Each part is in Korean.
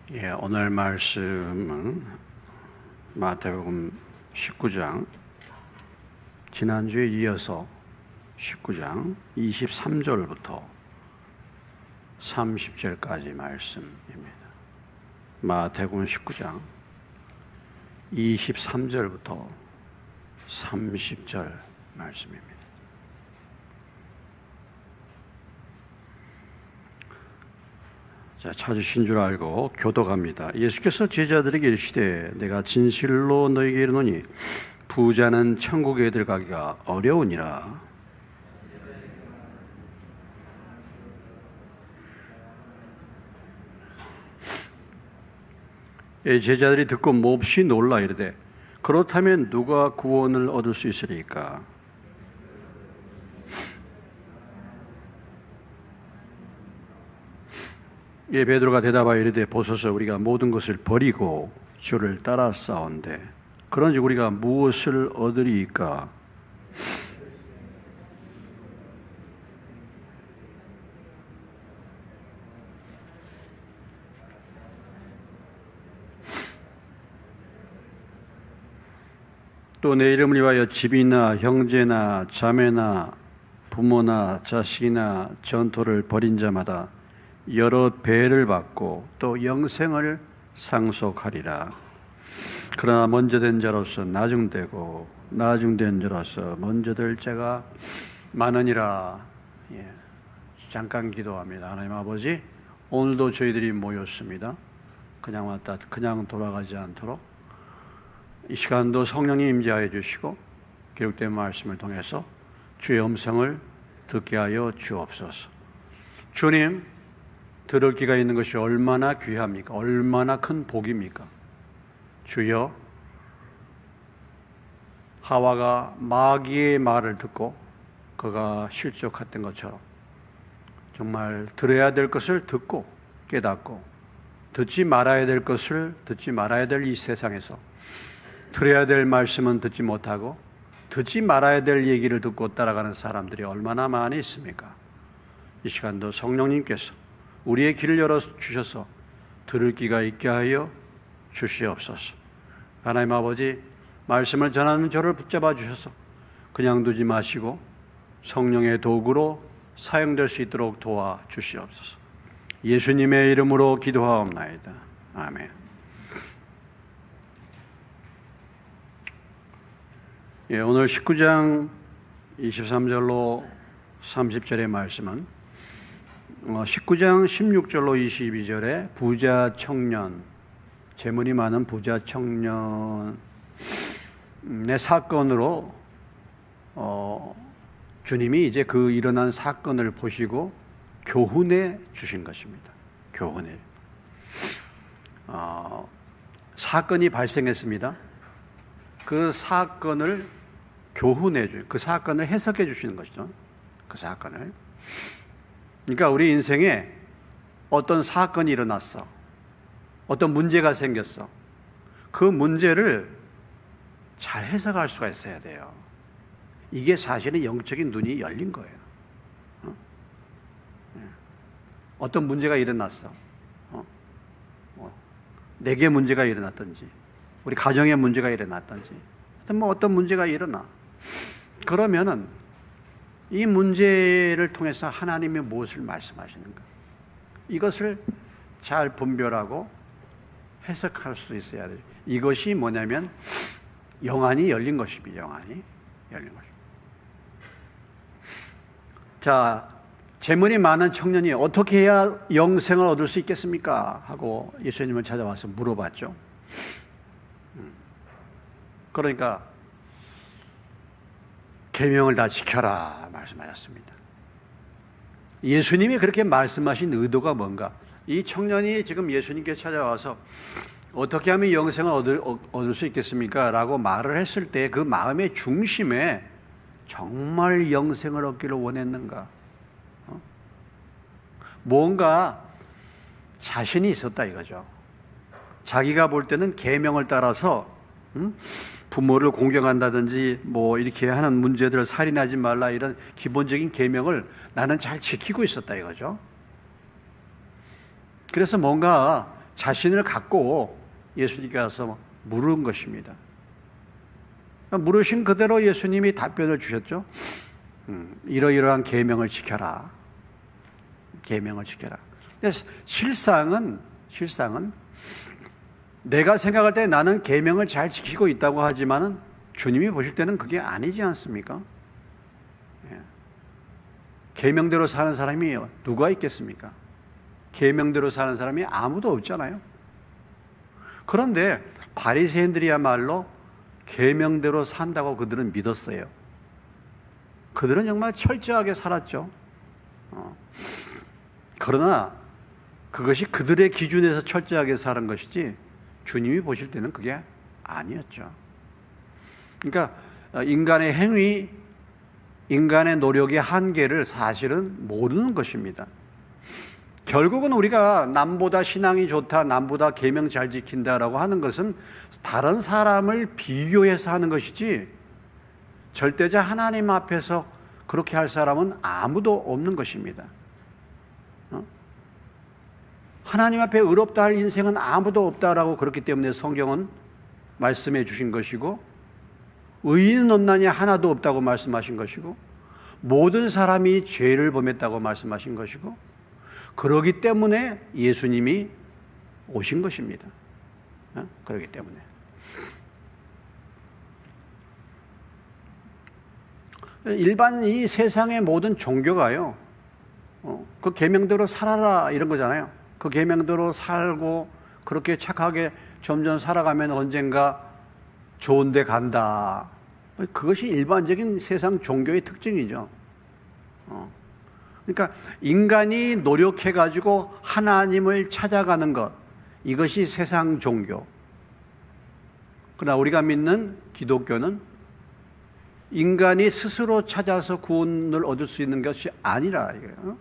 오늘 말씀은 마태복음 19장, 지난주에 이어서 19장 23절부터 30절까지 말씀입니다. 마태복음 19장 23절부터 30절 말씀입니다. 자, 찾으신 줄 알고 교독합니다. 예수께서 제자들에게 이르시되 내가 진실로 너희에게 이르노니 부자는 천국에 들어가기가 어려우니라. 제자들이 듣고 몹시 놀라 이르되 그렇다면 누가 구원을 얻을 수 있으리까? 베드로가 대답하여 이르되 보소서, 우리가 모든 것을 버리고 주를 따라 싸운데 그런즉 우리가 무엇을 얻으리이까? 또 내 이름을 위하여 집이나 형제나 자매나 부모나 자식이나 전토를 벌인 자마다 여러 배를 받고 또 영생을 상속하리라. 그러나 먼저 된 자로서 나중되고 나중된 자로서 먼저 될 자가 많으니라. 잠깐 기도합니다. 하나님 아버지, 오늘도 저희들이 모였습니다. 그냥 왔다 그냥 돌아가지 않도록 이 시간도 성령님 임재하여 주시고 기록된 말씀을 통해서 주의 음성을 듣게 하여 주옵소서. 주님, 들을 귀가 있는 것이 얼마나 귀합니까? 얼마나 큰 복입니까? 주여, 하와가 마귀의 말을 듣고 그가 실족했던 것처럼 정말 들어야 될 것을 듣고 깨닫고 듣지 말아야 될 것을 듣지 말아야 될 이 세상에서 들어야 될 말씀은 듣지 못하고 듣지 말아야 될 얘기를 듣고 따라가는 사람들이 얼마나 많이 있습니까? 이 시간도 성령님께서 우리의 귀를 열어주셔서 들을 귀가 있게 하여 주시옵소서. 하나님 아버지, 말씀을 전하는 저를 붙잡아 주셔서 그냥 두지 마시고 성령의 도구로 사용될 수 있도록 도와주시옵소서. 예수님의 이름으로 기도하옵나이다. 아멘. 오늘 19장 23절로 30절의 말씀은 19장 16절로 22절에 부자 청년, 재물이 많은 부자 청년의 사건으로 주님이 이제 그 일어난 사건을 보시고 교훈해 주신 것입니다. 교훈해. 사건이 발생했습니다. 그 사건을 교훈해 주, 그 사건을 해석해 주시는 것이죠. 그 사건을. 그러니까 우리 인생에 어떤 사건이 일어났어. 어떤 문제가 생겼어. 그 문제를 잘 해석할 수가 있어야 돼요. 이게 사실은 영적인 눈이 열린 거예요. 어떤 문제가 일어났어. 내게 문제가 일어났든지, 우리 가정에 문제가 일어났든지, 어떤 문제가 일어나. 그러면은 이 문제를 통해서 하나님이 무엇을 말씀하시는가? 이것을 잘 분별하고 해석할 수 있어야 돼요. 이것이 뭐냐면 영안이 열린 것입니다. 영안이 열린 것. 자, 재물이 많은 청년이 어떻게 해야 영생을 얻을 수 있겠습니까? 하고 예수님을 찾아와서 물어봤죠. 그러니까 계명을 다 지켜라 말씀하셨습니다. 예수님이 그렇게 말씀하신 의도가 뭔가? 이 청년이 지금 예수님께 찾아와서 어떻게 하면 영생을 얻을 수 있겠습니까? 라고 말을 했을 때 그 마음의 중심에 정말 영생을 얻기를 원했는가? 뭔가 자신이 있었다 이거죠. 자기가 볼 때는 계명을 따라서 부모를 공경한다든지 뭐 이렇게 하는 문제들을 살인하지 말라 이런 기본적인 계명을 나는 잘 지키고 있었다 이거죠. 그래서 뭔가 자신을 갖고 예수님께 와서 물은 것입니다. 물으신 그대로 예수님이 답변을 주셨죠. 이러이러한 계명을 지켜라. 계명을 지켜라. 실상은 내가 생각할 때 나는 계명을 잘 지키고 있다고 하지만은 주님이 보실 때는 그게 아니지 않습니까? 계명대로 사는 사람이 누가 있겠습니까? 계명대로 사는 사람이 아무도 없잖아요. 그런데 바리새인들이야말로 계명대로 산다고 그들은 믿었어요. 그들은 정말 철저하게 살았죠. 그러나 그것이 그들의 기준에서 철저하게 사는 것이지 주님이 보실 때는 그게 아니었죠. 그러니까 인간의 행위, 인간의 노력의 한계를 사실은 모르는 것입니다. 결국은 우리가 남보다 신앙이 좋다, 남보다 계명 잘 지킨다라고 하는 것은 다른 사람을 비교해서 하는 것이지 절대자 하나님 앞에서 그렇게 할 사람은 아무도 없는 것입니다. 하나님 앞에 의롭다 할 인생은 아무도 없다라고 그렇기 때문에 성경은 말씀해 주신 것이고, 의인은 없나니 하나도 없다고 말씀하신 것이고, 모든 사람이 죄를 범했다고 말씀하신 것이고, 그러기 때문에 예수님이 오신 것입니다. 그러기 때문에. 일반 이 세상의 모든 종교가요, 그 계명대로 살아라 이런 거잖아요. 그 계명대로 살고 그렇게 착하게 점점 살아가면 언젠가 좋은 데 간다. 그것이 일반적인 세상 종교의 특징이죠. 그러니까 인간이 노력해가지고 하나님을 찾아가는 것, 이것이 세상 종교. 그러나 우리가 믿는 기독교는 인간이 스스로 찾아서 구원을 얻을 수 있는 것이 아니라 이거예요.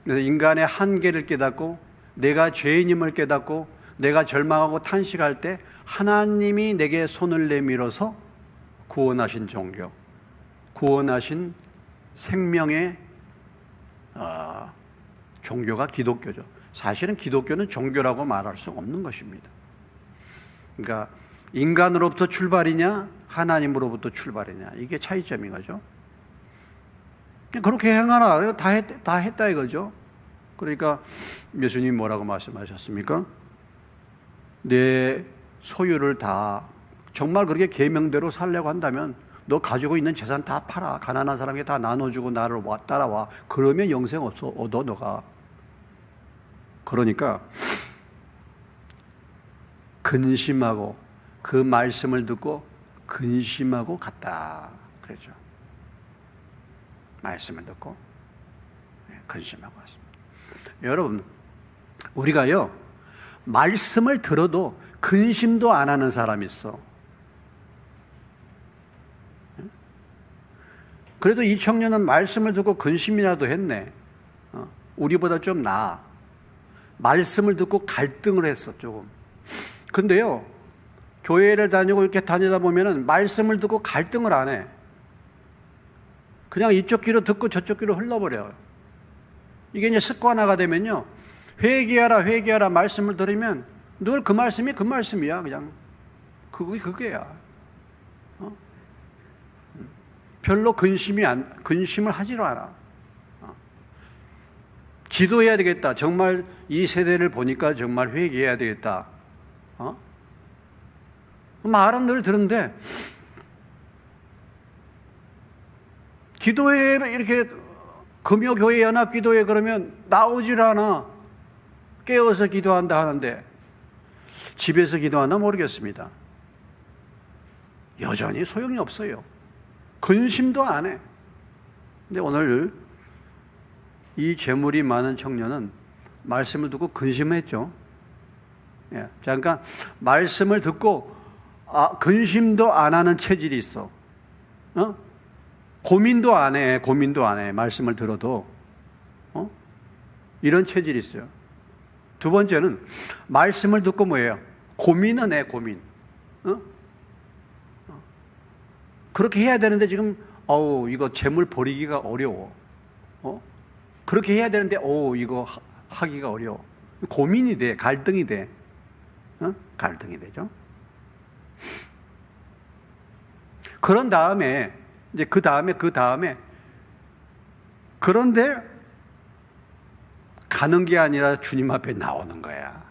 그래서 인간의 한계를 깨닫고 내가 죄인임을 깨닫고 내가 절망하고 탄식할 때 하나님이 내게 손을 내밀어서 구원하신 종교, 구원하신 생명의 종교가 기독교죠. 사실은 기독교는 종교라고 말할 수 없는 것입니다. 그러니까 인간으로부터 출발이냐 하나님으로부터 출발이냐, 이게 차이점인 거죠. 그렇게 행하라, 다 했다 이거죠. 그러니까 예수님이 뭐라고 말씀하셨습니까? 내 소유를 다, 정말 그렇게 계명대로 살려고 한다면 너 가지고 있는 재산 다 팔아, 가난한 사람에게 다 나눠주고 나를 따라와. 그러면 영생 얻어 너가. 그러니까 근심하고 그 말씀을 듣고 근심하고 갔다 그랬죠. 말씀을 듣고 근심하고 왔습니다. 여러분, 우리가요 말씀을 들어도 근심도 안 하는 사람이 있어. 그래도 이 청년은 말씀을 듣고 근심이라도 했네. 우리보다 좀 나아. 말씀을 듣고 갈등을 했어, 조금. 근데요, 교회를 다니고 이렇게 다니다 보면은 말씀을 듣고 갈등을 안 해. 그냥 이쪽 귀로 듣고 저쪽 귀로 흘러버려요. 이게 이제 습관화가 되면요, 회개하라 말씀을 들으면 늘 그 말씀이 그 말씀이야. 그냥 그게야. 별로 근심을 하지도 않아. 기도해야 되겠다. 정말 이 세대를 보니까 정말 회개해야 되겠다. 말은 늘 듣는데 기도회 이렇게 금요교회 연합기도회 그러면 나오질 않아. 깨어서 기도한다 하는데 집에서 기도하나 모르겠습니다. 여전히 소용이 없어요. 근심도 안 해. 근데 오늘 이 재물이 많은 청년은 말씀을 듣고 근심했죠. 예. 잠깐 말씀을 듣고 근심도 안 하는 체질이 있어. 고민도 안 해. 말씀을 들어도. 이런 체질이 있어요. 두 번째는 말씀을 듣고 뭐예요? 고민은 해, 고민. 그렇게 해야 되는데 지금 이거 재물 버리기가 어려워. 그렇게 해야 되는데 이거 하기가 어려워. 고민이 돼, 갈등이 돼. 갈등이 되죠. 그런 다음에, 이제 그 다음에, 그런데 가는 게 아니라 주님 앞에 나오는 거야.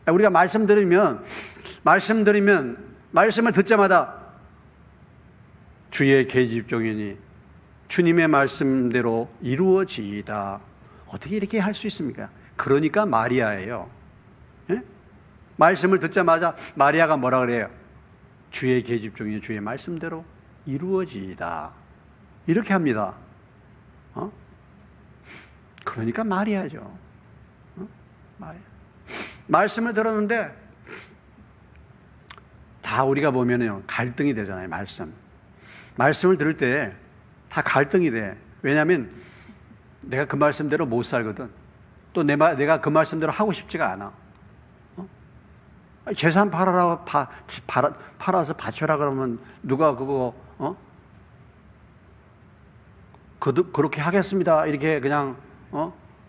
우리가 말씀을 듣자마자 주의 계집종이니 주님의 말씀대로 이루어지이다. 어떻게 이렇게 할 수 있습니까? 그러니까 마리아예요. 예? 말씀을 듣자마자 마리아가 뭐라 그래요? 주의 계집종이니 주의 말씀대로 이루어지이다. 이렇게 합니다. 그러니까 마리아죠. 마리아. 말씀을 들었는데 다 우리가 보면은 갈등이 되잖아요. 말씀을 들을 때 다 갈등이 돼. 왜냐하면 내가 그 말씀대로 못 살거든. 또 내가 그 말씀대로 하고 싶지가 않아. 재산 팔아서 바쳐라 그러면 누가 그거 그렇게 하겠습니다. 이렇게 그냥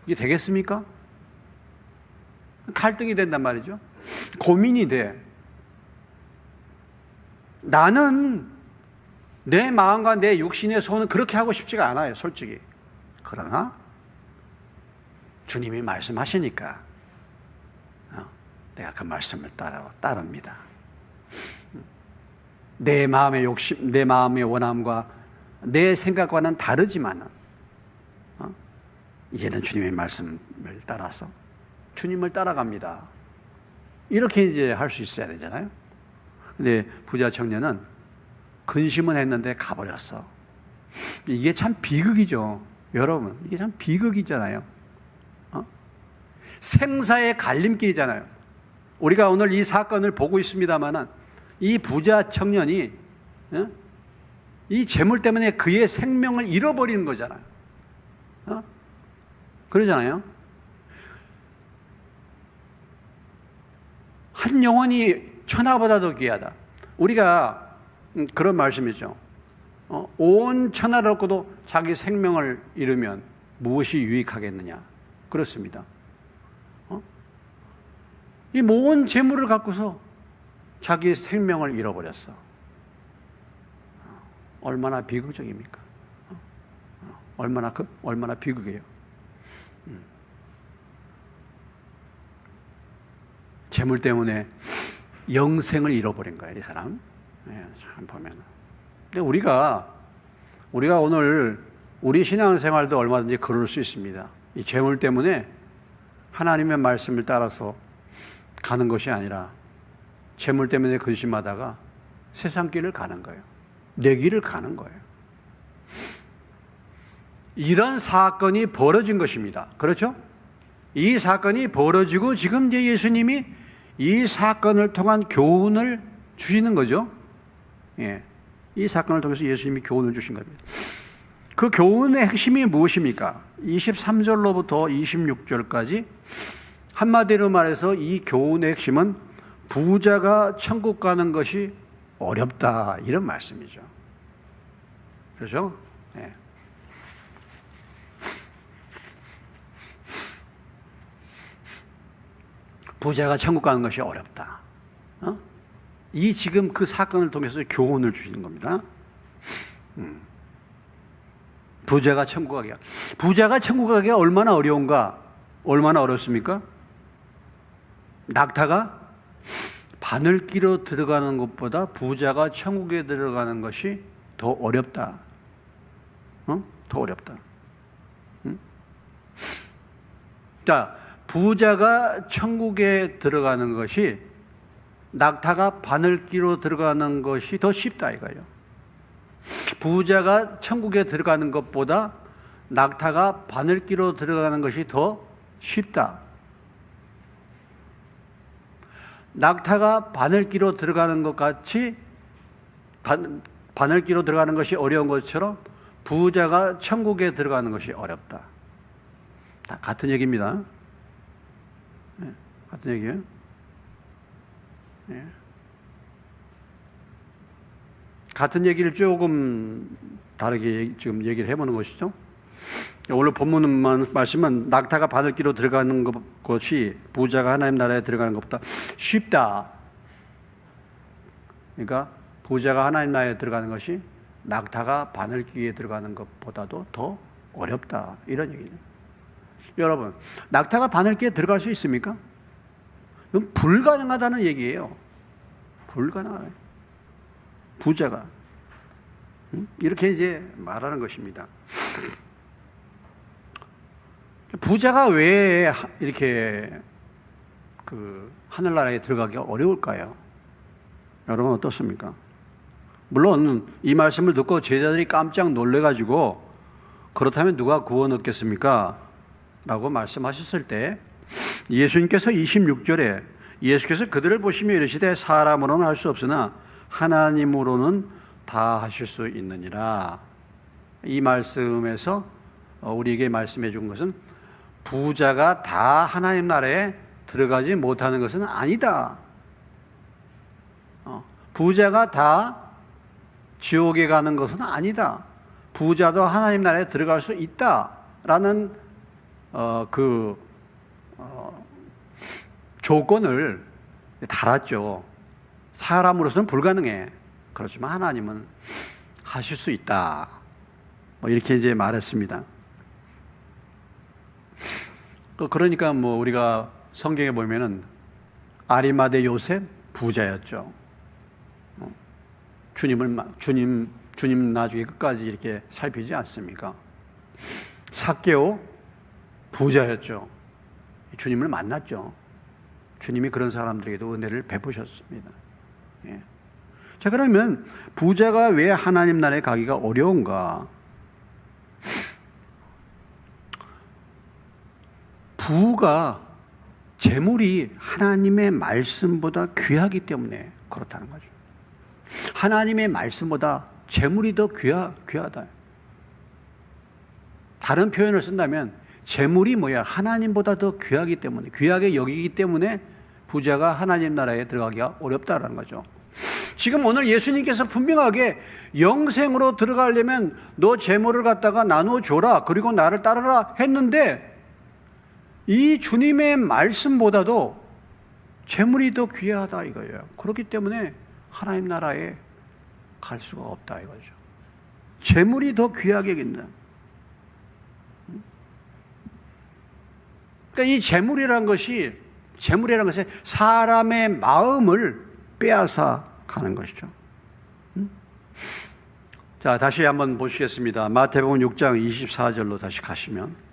이게 되겠습니까? 갈등이 된단 말이죠. 고민이 돼. 나는 내 마음과 내 육신의 소원은 그렇게 하고 싶지가 않아요, 솔직히. 그러나 주님이 말씀하시니까 내가 그 말씀을 따릅니다. 내 마음의 욕심, 내 마음의 원함과 내 생각과는 다르지만은 이제는 주님의 말씀을 따라서 주님을 따라갑니다. 이렇게 이제 할 수 있어야 되잖아요. 근데 부자 청년은 근심은 했는데 가버렸어. 이게 참 비극이죠. 여러분, 이게 참 비극이잖아요. 생사의 갈림길이잖아요. 우리가 오늘 이 사건을 보고 있습니다만은 이 부자 청년이 이 재물 때문에 그의 생명을 잃어버리는 거잖아요. 그러잖아요. 한 영혼이 천하보다도 귀하다. 우리가 그런 말씀이죠. 온 천하를 얻고도 자기 생명을 잃으면 무엇이 유익하겠느냐. 그렇습니다. 이 모든 재물을 갖고서 자기 생명을 잃어버렸어. 얼마나 비극적입니까? 얼마나 비극이에요. 재물 때문에 영생을 잃어버린 거예요, 이 사람. 참 보면은. 근데 우리가 오늘 우리 신앙생활도 얼마든지 그럴 수 있습니다. 이 재물 때문에 하나님의 말씀을 따라서 가는 것이 아니라 재물 때문에 근심하다가 세상 길을 가는 거예요. 내 길을 가는 거예요. 이런 사건이 벌어진 것입니다. 그렇죠? 이 사건이 벌어지고 지금 이제 예수님이 이 사건을 통한 교훈을 주시는 거죠. 예. 이 사건을 통해서 예수님이 교훈을 주신 겁니다. 그 교훈의 핵심이 무엇입니까? 23절로부터 26절까지 한마디로 말해서 이 교훈의 핵심은 부자가 천국 가는 것이 어렵다, 이런 말씀이죠. 그렇죠? 예. 부자가 천국 가는 것이 어렵다. 이 지금 그 사건을 통해서 교훈을 주시는 겁니다. 부자가 천국 가기가 얼마나 어려운가? 얼마나 어렵습니까? 낙타가 바늘 끼러 들어가는 것보다 부자가 천국에 들어가는 것이 더 어렵다. 더 어렵다. 자, 부자가 천국에 들어가는 것이 낙타가 바늘 끼러 들어가는 것이 더 쉽다 이거예요. 부자가 천국에 들어가는 것보다 낙타가 바늘 끼러 들어가는 것이 더 쉽다. 낙타가 바늘 끼러 들어가는 것 같이 바늘 끼러 들어가는 것이 어려운 것처럼 부자가 천국에 들어가는 것이 어렵다. 다 같은 얘기입니다. 네, 같은 얘기예요. 네. 같은 얘기를 조금 다르게 지금 얘기를 해보는 것이죠. 오늘 본문 말씀은 낙타가 바늘기로 들어가는 것이 부자가 하나님 나라에 들어가는 것보다 쉽다. 그러니까 부자가 하나님 나라에 들어가는 것이 낙타가 바늘기에 들어가는 것보다도 더 어렵다. 이런 얘기예요. 여러분, 낙타가 바늘기에 들어갈 수 있습니까? 이건 불가능하다는 얘기예요. 불가능하다. 부자가 이렇게 이제 말하는 것입니다. 부자가 왜 이렇게 하늘나라에 들어가기가 어려울까요? 여러분 어떻습니까? 물론 이 말씀을 듣고 제자들이 깜짝 놀래가지고 그렇다면 누가 구원 얻겠습니까? 라고 말씀하셨을 때 예수님께서 26절에 예수께서 그들을 보시며 이르시되 사람으로는 할 수 없으나 하나님으로는 다 하실 수 있느니라. 이 말씀에서 우리에게 말씀해 준 것은 부자가 다 하나님 나라에 들어가지 못하는 것은 아니다. 부자가 다 지옥에 가는 것은 아니다. 부자도 하나님 나라에 들어갈 수 있다라는 조건을 달았죠. 사람으로서는 불가능해. 그렇지만 하나님은 하실 수 있다. 이렇게 이제 말했습니다. 그러니까 우리가 성경에 보면은 아리마대 요셉 부자였죠. 주님 나중에 끝까지 이렇게 살피지 않습니까? 삭개오 부자였죠. 주님을 만났죠. 주님이 그런 사람들에게도 은혜를 베푸셨습니다. 예. 자, 그러면 부자가 왜 하나님 나라에 가기가 어려운가? 부가 재물이 하나님의 말씀보다 귀하기 때문에 그렇다는 거죠. 하나님의 말씀보다 재물이 더 귀하다. 다른 표현을 쓴다면 재물이 하나님보다 더 귀하기 때문에, 귀하게 여기기 때문에 부자가 하나님 나라에 들어가기가 어렵다라는 거죠. 지금 오늘 예수님께서 분명하게 영생으로 들어가려면 너 재물을 갖다가 나눠줘라, 그리고 나를 따르라 했는데 이 주님의 말씀보다도 재물이 더 귀하다 이거예요. 그렇기 때문에 하나님 나라에 갈 수가 없다 이거죠. 재물이 더 귀하게 여긴다. 그러니까 이 재물이라는 것이 사람의 마음을 빼앗아 가는 것이죠. 자, 다시 한번 보시겠습니다. 마태복음 6장 24절로 다시 가시면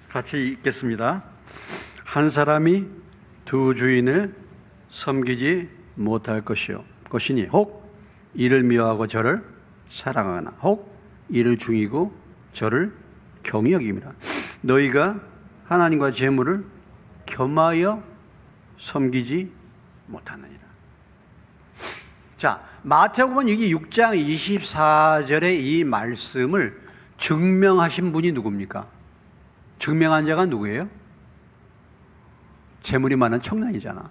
같이 읽겠습니다. 한 사람이 두 주인을 섬기지 못할 것이니 혹 이를 미워하고 저를 사랑하거나 혹 이를 중이고 저를 경히 여김이라. 너희가 하나님과 재물을 겸하여 섬기지 못하느니라. 자, 마태복음 여기 6장 24절의 이 말씀을 증명하신 분이 누굽니까? 증명한 자가 누구예요? 재물이 많은 청년이잖아.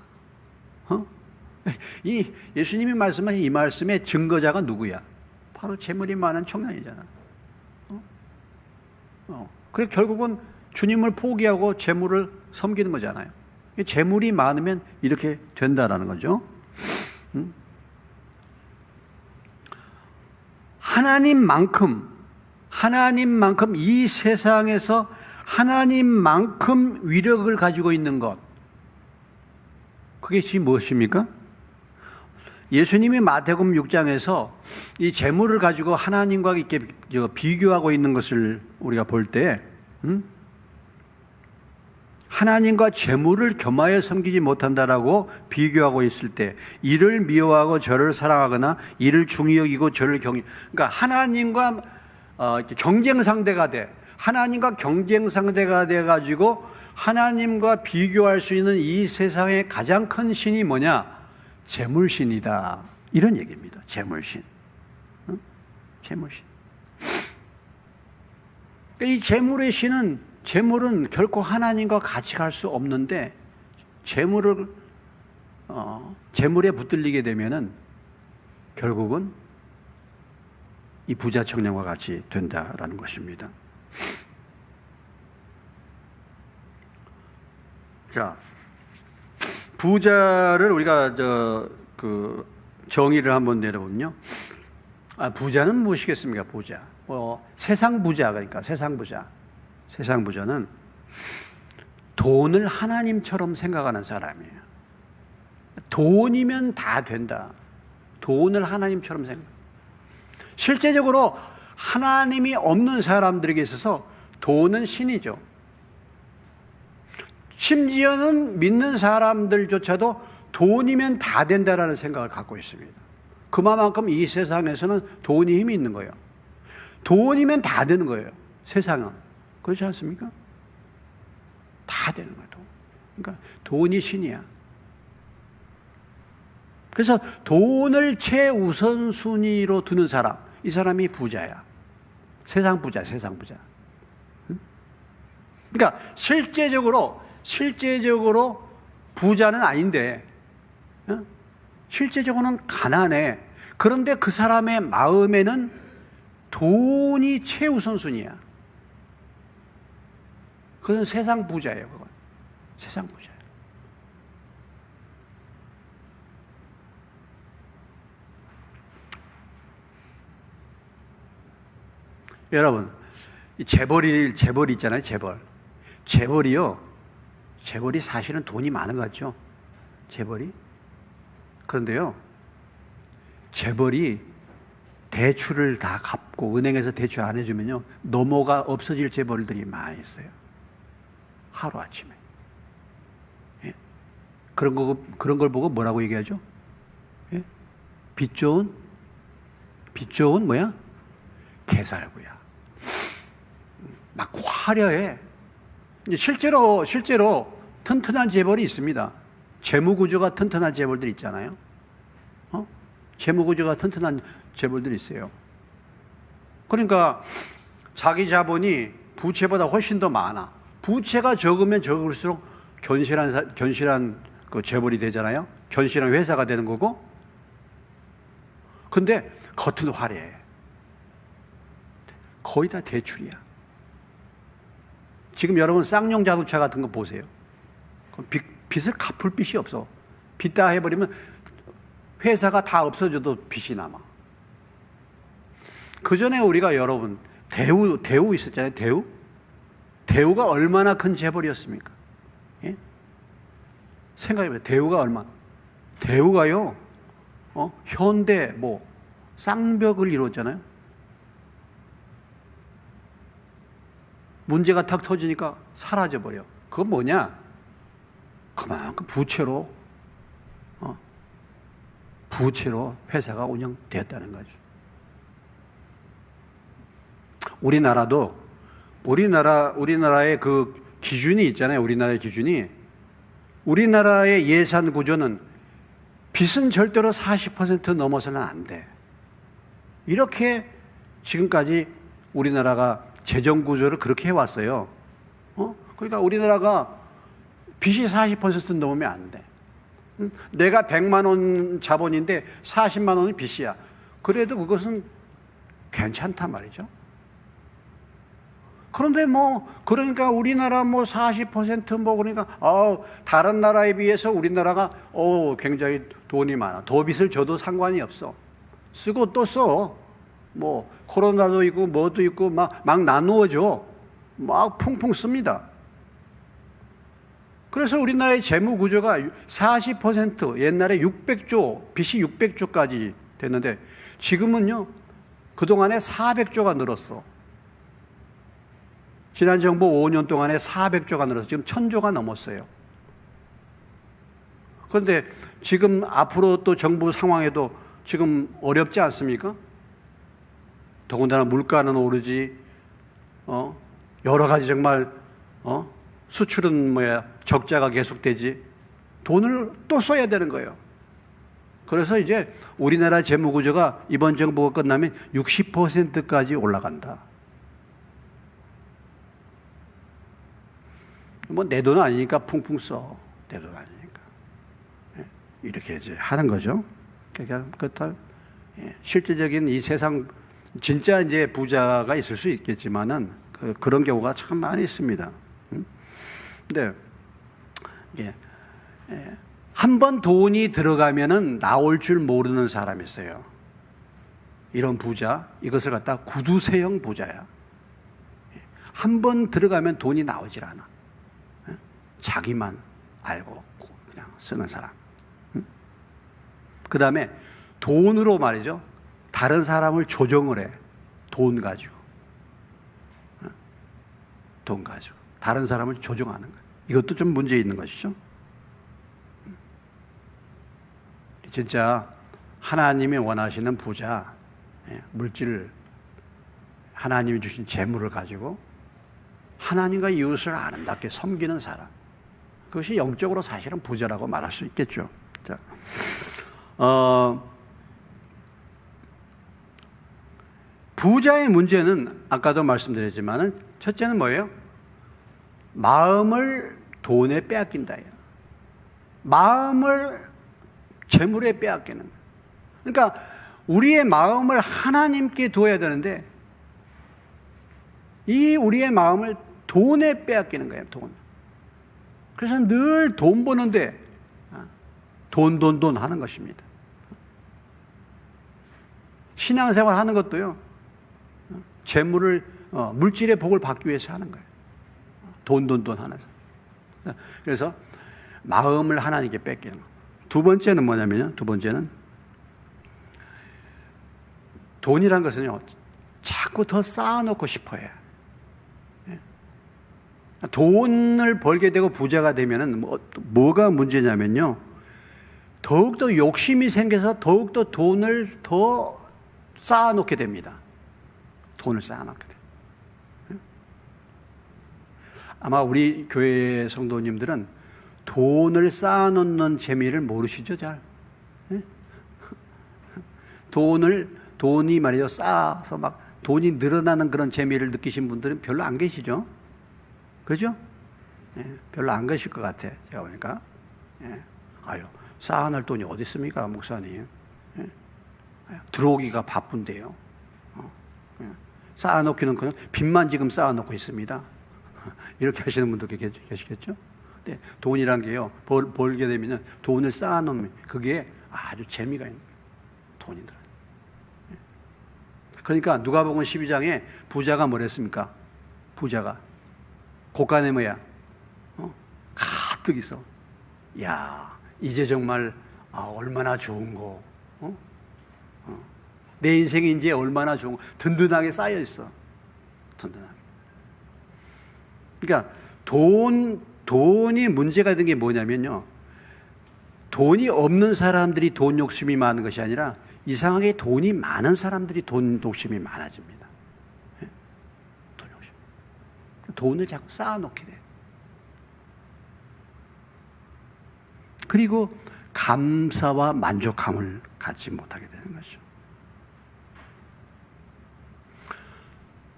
이 예수님이 말씀하신 이 말씀의 증거자가 누구야? 바로 재물이 많은 청년이잖아. 그래 결국은 주님을 포기하고 재물을 섬기는 거잖아요. 재물이 많으면 이렇게 된다라는 거죠. 하나님만큼 이 세상에서 하나님만큼 위력을 가지고 있는 것, 그게 지금 무엇입니까? 예수님이 마태복음 6장에서 이 재물을 가지고 하나님과 이렇게 비교하고 있는 것을 우리가 볼 때, 하나님과 재물을 겸하여 섬기지 못한다라고 비교하고 있을 때, 이를 미워하고 저를 사랑하거나 이를 중히 여기고 저를 그러니까 하나님과 경쟁 상대가 하나님과 경쟁 상대가 돼가지고 하나님과 비교할 수 있는 이 세상의 가장 큰 신이 뭐냐? 재물신이다. 이런 얘기입니다. 재물신. 재물신. 이 재물의 신은, 재물은 결코 하나님과 같이 갈 수 없는데 재물에 붙들리게 되면은 결국은 이 부자 청년과 같이 된다라는 것입니다. 자, 부자를 우리가 정의를 한번 내려보면요. 부자는 무엇이겠습니까? 부자. 세상 부자, 그러니까 세상 부자. 세상 부자는 돈을 하나님처럼 생각하는 사람이에요. 돈이면 다 된다. 돈을 하나님처럼 생각. 실제적으로 하나님이 없는 사람들에게 있어서 돈은 신이죠. 심지어는 믿는 사람들조차도 돈이면 다 된다라는 생각을 갖고 있습니다. 그만큼 이 세상에서는 돈이 힘이 있는 거예요. 돈이면 다 되는 거예요. 세상은. 그렇지 않습니까? 다 되는 거예요. 그러니까 돈이 신이야. 그래서 돈을 최우선순위로 두는 사람, 이 사람이 부자야. 세상 부자, 세상 부자. 그러니까 실제적으로 부자는 아닌데, 실제적으로는 가난해. 그런데 그 사람의 마음에는 돈이 최우선순위야. 그건 세상 부자예요, 그건. 세상 부자예요. 여러분, 이 재벌이 있잖아요, 재벌. 재벌이 사실은 돈이 많은 것 같죠? 재벌이. 그런데요, 재벌이 대출을 다 갚고 은행에서 대출 안 해주면요, 노모가 없어질 재벌들이 많이 있어요. 하루아침에. 예? 그런 걸 보고 뭐라고 얘기하죠? 예? 빚 좋은 뭐야? 개살구야. 막 화려해. 실제로 튼튼한 재벌이 있습니다. 재무구조가 튼튼한 재벌들 있잖아요. 재무구조가 튼튼한 재벌들이 있어요. 그러니까 자기 자본이 부채보다 훨씬 더 많아. 부채가 적으면 적을수록 견실한 그 재벌이 되잖아요. 견실한 회사가 되는 거고. 근데 겉은 화려해. 거의 다 대출이야. 지금 여러분 쌍용 자동차 같은 거 보세요. 빚을 갚을 빚이 없어. 빚 다 해버리면 회사가 다 없어져도 빚이 남아. 그 전에 우리가 여러분 대우 있었잖아요. 대우가 얼마나 큰 재벌이었습니까? 예? 생각해보세요. 대우가요, 현대 쌍벽을 이뤘잖아요. 문제가 탁 터지니까 사라져버려. 그건 뭐냐? 그만큼 부채로 회사가 운영되었다는 거죠. 우리나라의 그 기준이 있잖아요. 우리나라의 기준이. 우리나라의 예산 구조는 빚은 절대로 40% 넘어서는 안 돼. 이렇게 지금까지 우리나라가 재정 구조를 그렇게 해왔어요. 그러니까 우리나라가 빚이 40% 넘으면 안 돼. 내가 100만 원 자본인데 40만 원이 빚이야. 그래도 그것은 괜찮단 말이죠. 그런데 그러니까 우리나라 40% 그러니까, 다른 나라에 비해서 우리나라가, 굉장히 돈이 많아. 더 빚을 줘도 상관이 없어. 쓰고 또 써. 코로나도 있고, 뭐도 있고, 막 나누어줘. 막 풍풍 씁니다. 그래서 우리나라의 재무 구조가 40%, 옛날에 600조, 빚이 600조까지 됐는데, 지금은요, 그동안에 400조가 늘었어. 지난 정부 5년 동안에 400조가 늘어서 지금 1000조가 넘었어요. 그런데 지금 앞으로 또 정부 상황에도 지금 어렵지 않습니까? 더군다나 물가는 오르지, 여러 가지 정말, 수출은 적자가 계속되지, 돈을 또 써야 되는 거예요. 그래서 이제 우리나라 재무구조가 이번 정부가 끝나면 60%까지 올라간다. 뭐 내 돈 아니니까 풍풍 써. 내 돈 아니니까. 이렇게 이제 하는 거죠. 그러니까 그렇다. 실질적인 이 세상 진짜 이제 부자가 있을 수 있겠지만은 그런 경우가 참 많이 있습니다. 근데 한 번 돈이 들어가면은 나올 줄 모르는 사람이 있어요. 이런 부자, 이것을 갖다 구두쇠형 부자야. 한 번 들어가면 돈이 나오질 않아. 자기만 알고 그냥 쓰는 사람. 그 다음에 돈으로 말이죠. 다른 사람을 조종을 해. 돈 가지고. 돈 가지고. 다른 사람을 조종하는 거예요. 이것도 좀 문제 있는 것이죠. 진짜 하나님이 원하시는 부자, 물질, 하나님이 주신 재물을 가지고 하나님과 이웃을 아름답게 섬기는 사람. 그것이 영적으로 사실은 부자라고 말할 수 있겠죠. 자, 부자의 문제는 아까도 말씀드렸지만은 첫째는 뭐예요? 마음을 돈에 빼앗긴다. 마음을 재물에 빼앗기는 거예요. 그러니까 우리의 마음을 하나님께 두어야 되는데 이 우리의 마음을 돈에 빼앗기는 거예요. 돈. 그래서 늘 돈 버는데 돈 하는 것입니다. 신앙생활 하는 것도요. 재물을 물질의 복을 받기 위해서 하는 거예요. 돈 하는 사람. 그래서 마음을 하나님께 뺏기는 거예요. 두 번째는 뭐냐면요. 두 번째는 돈이란 것은요. 자꾸 더 쌓아놓고 싶어요. 돈을 벌게 되고 부자가 되면은 뭐가 문제냐면요. 더욱더 욕심이 생겨서 더욱더 돈을 더 쌓아놓게 됩니다. 돈을 쌓아놓게 돼요. 아마 우리 교회 성도님들은 돈을 쌓아놓는 재미를 모르시죠, 잘? 돈이 말이죠, 쌓아서 막 돈이 늘어나는 그런 재미를 느끼신 분들은 별로 안 계시죠? 그죠? 별로 안 계실 것 같아, 제가 보니까. 아유, 쌓아놓을 돈이 어디 있습니까, 목사님? 들어오기가 바쁜데요. 쌓아놓기는 그냥 빚만 지금 쌓아놓고 있습니다. 이렇게 하시는 분도 계시겠죠? 네, 돈이란 게요, 벌게 되면 돈을 쌓아놓으면 그게 아주 재미가 있는 거예요. 돈이 들어요. 그러니까 누가복음 12장에 부자가 뭐랬습니까? 부자가 곳간에 뭐야? 가득 있어. 야, 이제 정말 얼마나 좋은 거. 내 인생이 이제 얼마나 좋은 거. 든든하게 쌓여 있어. 든든하게. 그러니까 돈이 문제가 된 게 뭐냐면요. 돈이 없는 사람들이 돈 욕심이 많은 것이 아니라 이상하게 돈이 많은 사람들이 돈 욕심이 많아집니다. 돈 욕심. 돈을 자꾸 쌓아놓게 돼. 그리고 감사와 만족함을 갖지 못하게 되는 것이죠.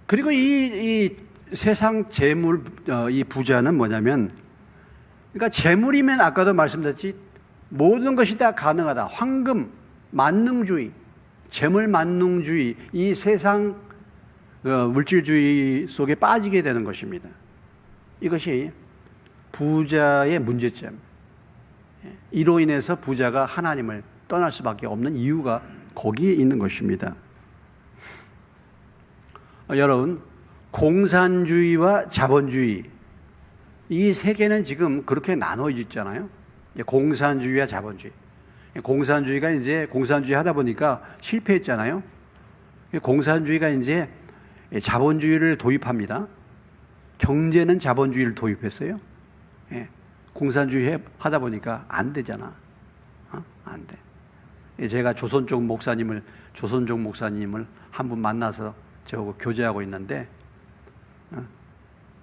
그리고 이 세상 재물, 이 부자는 뭐냐면, 그러니까 재물이면 아까도 말씀드렸지, 모든 것이 다 가능하다. 황금, 만능주의, 재물 만능주의, 이 세상 물질주의 속에 빠지게 되는 것입니다. 이것이 부자의 문제점. 이로 인해서 부자가 하나님을 떠날 수밖에 없는 이유가 거기에 있는 것입니다. 여러분, 공산주의와 자본주의, 이 세 개는 지금 그렇게 나눠져 있잖아요. 공산주의와 자본주의. 공산주의가 이제 공산주의 하다 보니까 실패했잖아요. 공산주의가 이제 자본주의를 도입합니다. 경제는 자본주의를 도입했어요. 공산주의 하다 보니까 안 되잖아. 안 돼. 제가 조선족 목사님을 한 분 만나서 저하고 교제하고 있는데,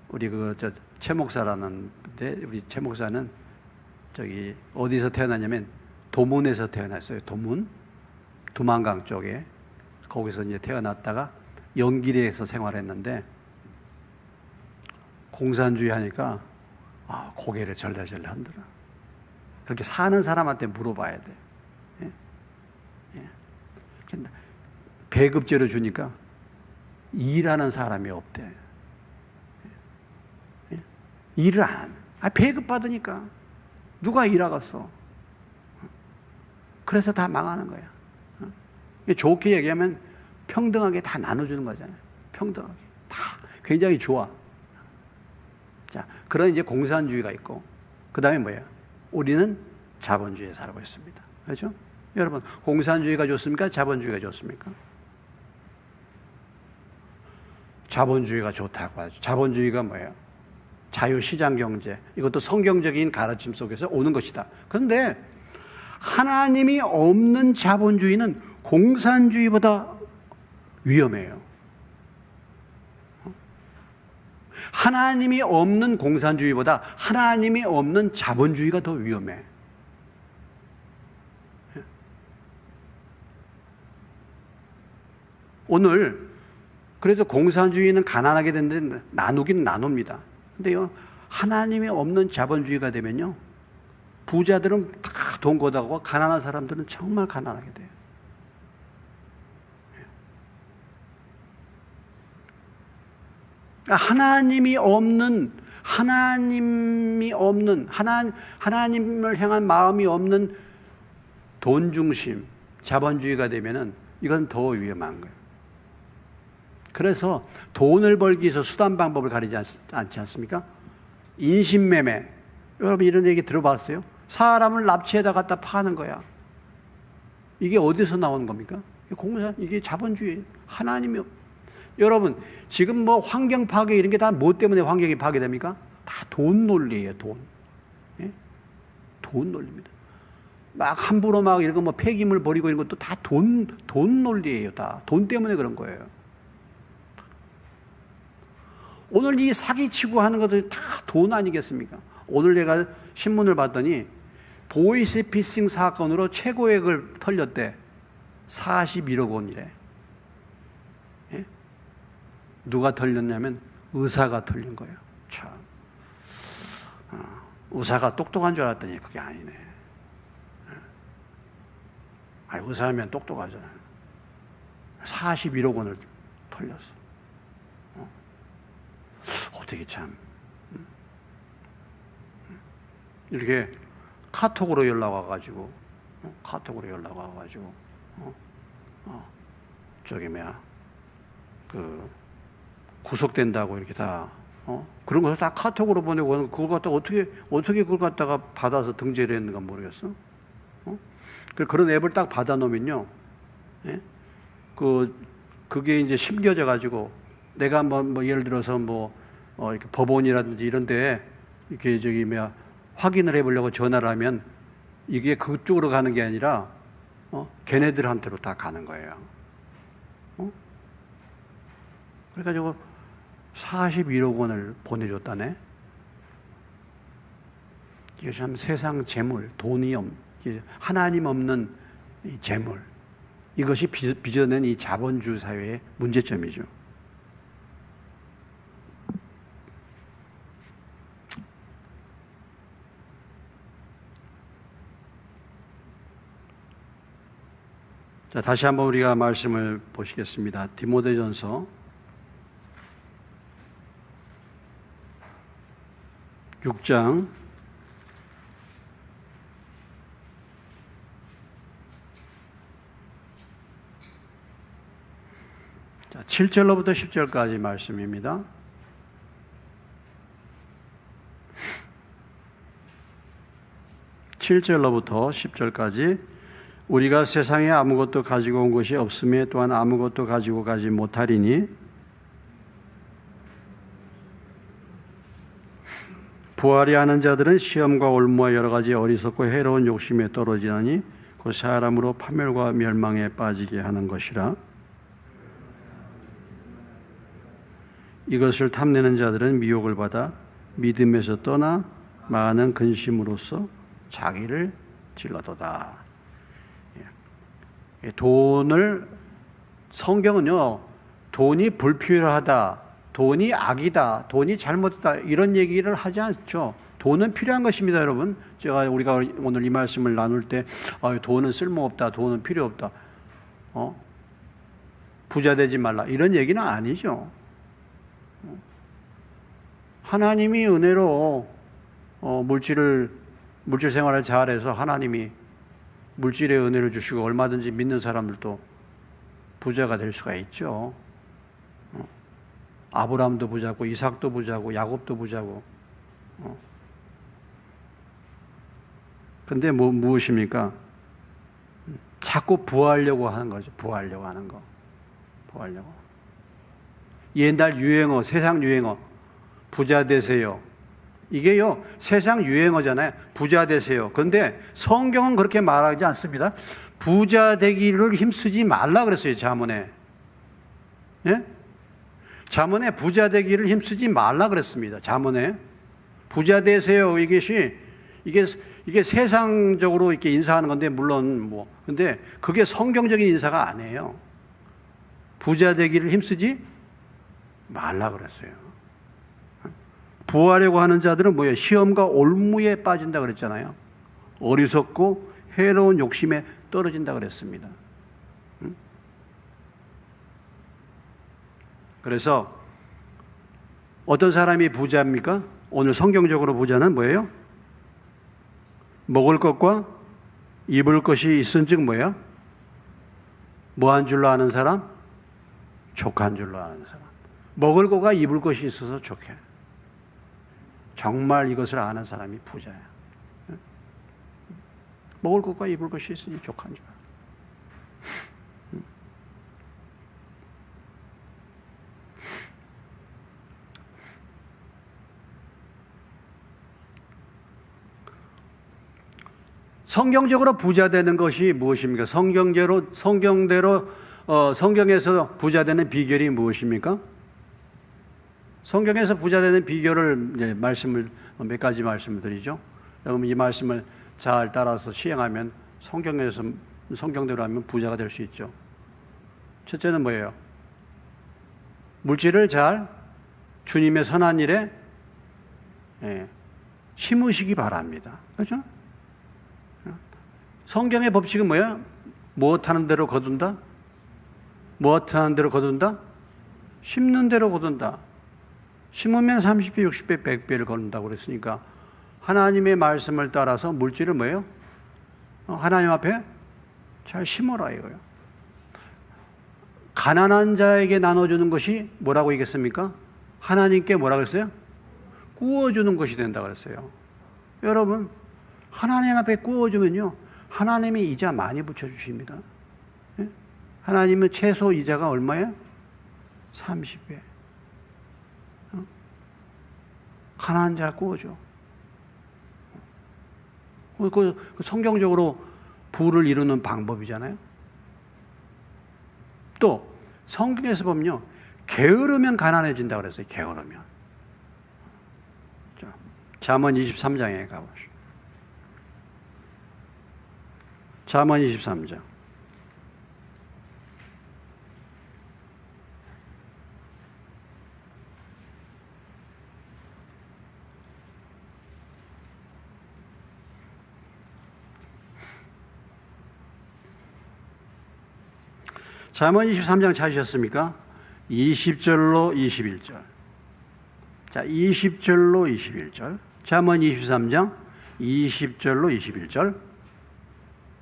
우리 최 목사라는데, 우리 최 목사는 저기 어디서 태어났냐면 도문에서 태어났어요. 도문, 두만강 쪽에. 거기서 이제 태어났다가 영길에서 생활했는데 공산주의 하니까 고개를 절레절레 흔들어. 그렇게 사는 사람한테 물어봐야 돼. 예? 예. 배급제로 주니까 일하는 사람이 없대. 예? 일을 안 하는. 배급 받으니까 누가 일하겠어. 그래서 다 망하는 거야. 좋게 얘기하면 평등하게 다 나눠주는 거잖아요. 평등하게. 다 굉장히 좋아. 자, 그런 이제 공산주의가 있고, 그 다음에 뭐예요? 우리는 자본주의에 살고 있습니다. 그렇죠? 여러분, 공산주의가 좋습니까? 자본주의가 좋습니까? 자본주의가 좋다고 하죠. 자본주의가 뭐예요? 자유시장 경제. 이것도 성경적인 가르침 속에서 오는 것이다. 그런데 하나님이 없는 자본주의는 공산주의보다 위험해요. 하나님이 없는 공산주의보다 하나님이 없는 자본주의가 더 위험해. 오늘 그래도 공산주의는 가난하게 되는데 나누긴 나눕니다. 근데요, 하나님이 없는 자본주의가 되면요, 부자들은 다 돈 거다고 가난한 사람들은 정말 가난하게 돼요. 하나님을 향한 마음이 없는 돈 중심, 자본주의가 되면은 이건 더 위험한 거예요. 그래서 돈을 벌기 위해서 수단 방법을 가리지 않지 않습니까? 인신매매. 여러분 이런 얘기 들어봤어요? 사람을 납치해다 갖다 파는 거야. 이게 어디서 나오는 겁니까? 이게 자본주의. 하나님이 여러분, 지금 뭐 환경 파괴 이런 게 다 뭐 때문에 환경이 파괴됩니까? 다 돈 논리예요, 돈. 예? 돈 논리입니다. 막 함부로 막 이런 거 뭐 폐기물 버리고 이런 것도 다 돈 논리예요, 다. 돈 때문에 그런 거예요. 오늘 이 사기치고 하는 것도 다 돈 아니겠습니까? 오늘 내가 신문을 봤더니 보이스피싱 사건으로 최고액을 털렸대. 41억 원이래. 예? 누가 털렸냐면 의사가 털린 거예요. 참. 의사가 똑똑한 줄 알았더니 그게 아니네. 의사면 똑똑하잖아요. 41억 원을 털렸어. 어떻게 참. 이렇게 카톡으로 연락 와가지고, 구속된다고 이렇게 다, 그런 것을 다 카톡으로 보내고, 그걸 갖다가 어떻게 그걸 갖다가 받아서 등재를 했는가 모르겠어. 그런 앱을 딱 받아 놓으면요, 예? 그게 이제 심겨져 가지고, 내가 뭐 예를 들어서 이렇게 법원이라든지 이런 데, 이렇게 확인을 해보려고 전화를 하면, 이게 그쪽으로 가는 게 아니라, 걔네들한테로 다 가는 거예요. 그래가지고 41억 원을 보내줬다네. 이게 참 세상 재물, 하나님 없는 이 재물, 이것이 빚어낸 이 자본주의 사회의 문제점이죠. 자, 다시 한번 우리가 말씀을 보시겠습니다. 디모데전서 6장 7절로부터 10절까지 말씀입니다. (7절로부터) (10절까지) 우리가 세상에 아무것도 가지고 온 것이 없음에 또한 아무것도 가지고 가지 못하리니 부활이 하는 자들은 시험과 올무와 여러 가지 어리석고 해로운 욕심에 떨어지나니 그 사람으로 파멸과 멸망에 빠지게 하는 것이라. 이것을 탐내는 자들은 미혹을 받아 믿음에서 떠나 많은 근심으로써 자기를 질러도다. 돈을, 성경은요, 돈이 불필요하다, 돈이 악이다, 돈이 잘못됐다, 이런 얘기를 하지 않죠. 돈은 필요한 것입니다, 여러분. 우리가 오늘 이 말씀을 나눌 때, 돈은 쓸모없다, 돈은 필요 없다, 부자 되지 말라, 이런 얘기는 아니죠. 하나님이 은혜로 물질 생활을 잘해서 하나님이 물질의 은혜를 주시고 얼마든지 믿는 사람들도 부자가 될 수가 있죠. 아브라함도 부자고, 이삭도 부자고, 야곱도 부자고. 근데 무엇입니까? 자꾸 부하려고 하는 거죠. 부하려고 하는 거. 부하려고. 옛날 유행어, 세상 유행어, 부자 되세요. 이게요, 세상 유행어잖아요. 부자 되세요. 그런데 성경은 그렇게 말하지 않습니다. 부자 되기를 힘쓰지 말라 그랬어요, 잠언에. 예? 잠언에 부자 되기를 힘쓰지 말라 그랬습니다. 잠언에. 부자 되세요. 이게 세상적으로 이렇게 인사하는 건데, 물론 근데 그게 성경적인 인사가 아니에요. 부자 되기를 힘쓰지 말라 그랬어요. 부하려고 하는 자들은 뭐예요? 시험과 올무에 빠진다 그랬잖아요. 어리석고 해로운 욕심에 떨어진다 그랬습니다. 그래서 어떤 사람이 부자입니까? 오늘 성경적으로 부자는 뭐예요? 먹을 것과 입을 것이 있은즉 뭐예요? 뭐한 줄로 아는 사람? 족한 줄로 아는 사람. 먹을 것과 입을 것이 있어서 족해. 정말 이것을 아는 사람이 부자야. 먹을 것과 입을 것이 있으니 족한 줄. 성경적으로 부자 되는 것이 무엇입니까? 성경에서 부자 되는 비결이 무엇입니까? 성경에서 부자 되는 비결을 몇 가지 말씀을 드리죠. 여러분 이 말씀을 잘 따라서 시행하면 성경대로 하면 부자가 될 수 있죠. 첫째는 뭐예요? 물질을 잘 주님의 선한 일에 심으시기 바랍니다. 그렇죠? 성경의 법칙은 뭐야? 무엇하는 대로 거둔다? 무엇하는 대로 거둔다? 심는 대로 거둔다. 심으면 30배, 60배, 100배를 거둔다고 그랬으니까 하나님의 말씀을 따라서 물질을 뭐예요? 하나님 앞에 잘 심어라 이거예요. 가난한 자에게 나눠주는 것이 뭐라고 얘기했습니까? 하나님께 뭐라고 했어요? 구워주는 것이 된다 그랬어요. 여러분 하나님 앞에 구워주면요 하나님이 이자 많이 붙여주십니다. 하나님은 최소 이자가 얼마예요? 30배. 가난한 자 구워줘. 그 성경적으로 부를 이루는 방법이잖아요. 또 성경에서 보면요 게으르면 가난해진다고 그랬어요. 게으르면. 잠언 23장에 가보시죠. 잠언 23장. 잠언 23장 찾으셨습니까? 20절로 21절. 자, 20절로 21절. 잠언 23장 20절로 21절.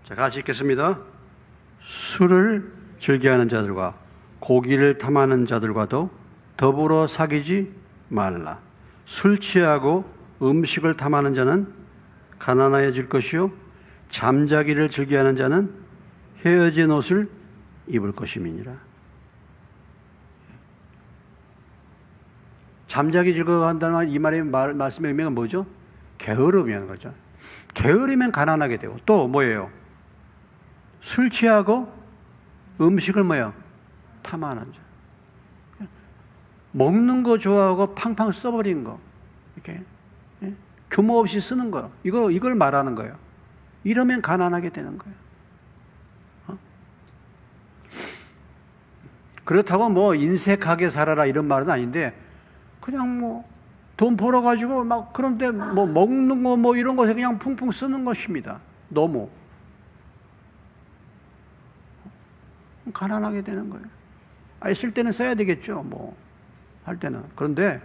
자, 같이 읽겠습니다. 술을 즐겨하는 자들과 고기를 탐하는 자들과도 더불어 사귀지 말라. 술 취하고 음식을 탐하는 자는 가난해질 것이요 잠자기를 즐겨하는 자는 헤어진 옷을 입을 것임이니라. 잠자기 즐거워한다는 이 말씀의 의미가 뭐죠? 게으름이라는 거죠. 게으르면 가난하게 되고 또 뭐예요? 술 취하고 음식을 뭐예요? 탐하는 자. 먹는 거 좋아하고 팡팡 써버린 거, 이렇게 규모 없이 쓰는 거, 이걸 말하는 거예요. 이러면 가난하게 되는 거예요. 그렇다고 뭐 인색하게 살아라 이런 말은 아닌데, 그냥 뭐 돈 벌어가지고 막 그런데 뭐 먹는 거 뭐 이런 것에 그냥 풍풍 쓰는 것입니다. 너무 가난하게 되는 거예요. 아니, 쓸 때는 써야 되겠죠. 뭐 할 때는. 그런데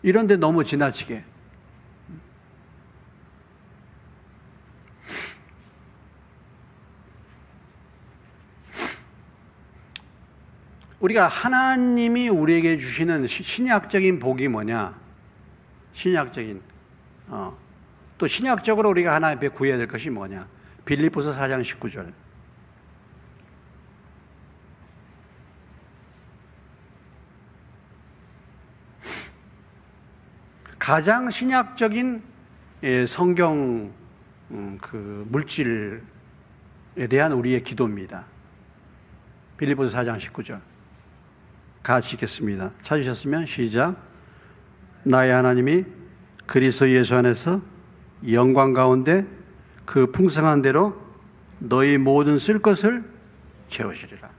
이런데 너무 지나치게. 우리가 하나님이 우리에게 주시는 신약적인 복이 뭐냐? 신약적인 또 신약적으로 우리가 하나님 앞에 구해야 될 것이 뭐냐? 빌립보서 4장 19절. 가장 신약적인 성경 그 물질에 대한 우리의 기도입니다. 빌립보서 4장 19절. 같이 읽겠습니다. 찾으셨으면 시작. 나의 하나님이 그리스도 예수 안에서 영광 가운데 그 풍성한 대로 너희 모든 쓸 것을 채우시리라.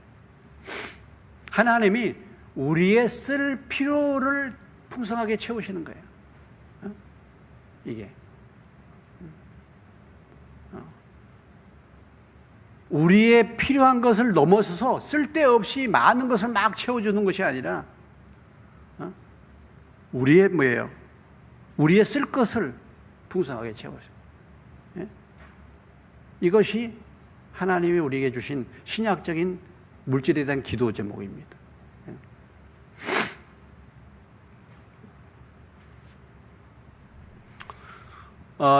하나님이 우리의 쓸 필요를 풍성하게 채우시는 거예요. 이게 우리의 필요한 것을 넘어서서 쓸데없이 많은 것을 막 채워주는 것이 아니라 우리의 뭐예요? 우리의 쓸 것을 풍성하게 채워줘요. 이것이 하나님이 우리에게 주신 신약적인 물질에 대한 기도 제목입니다.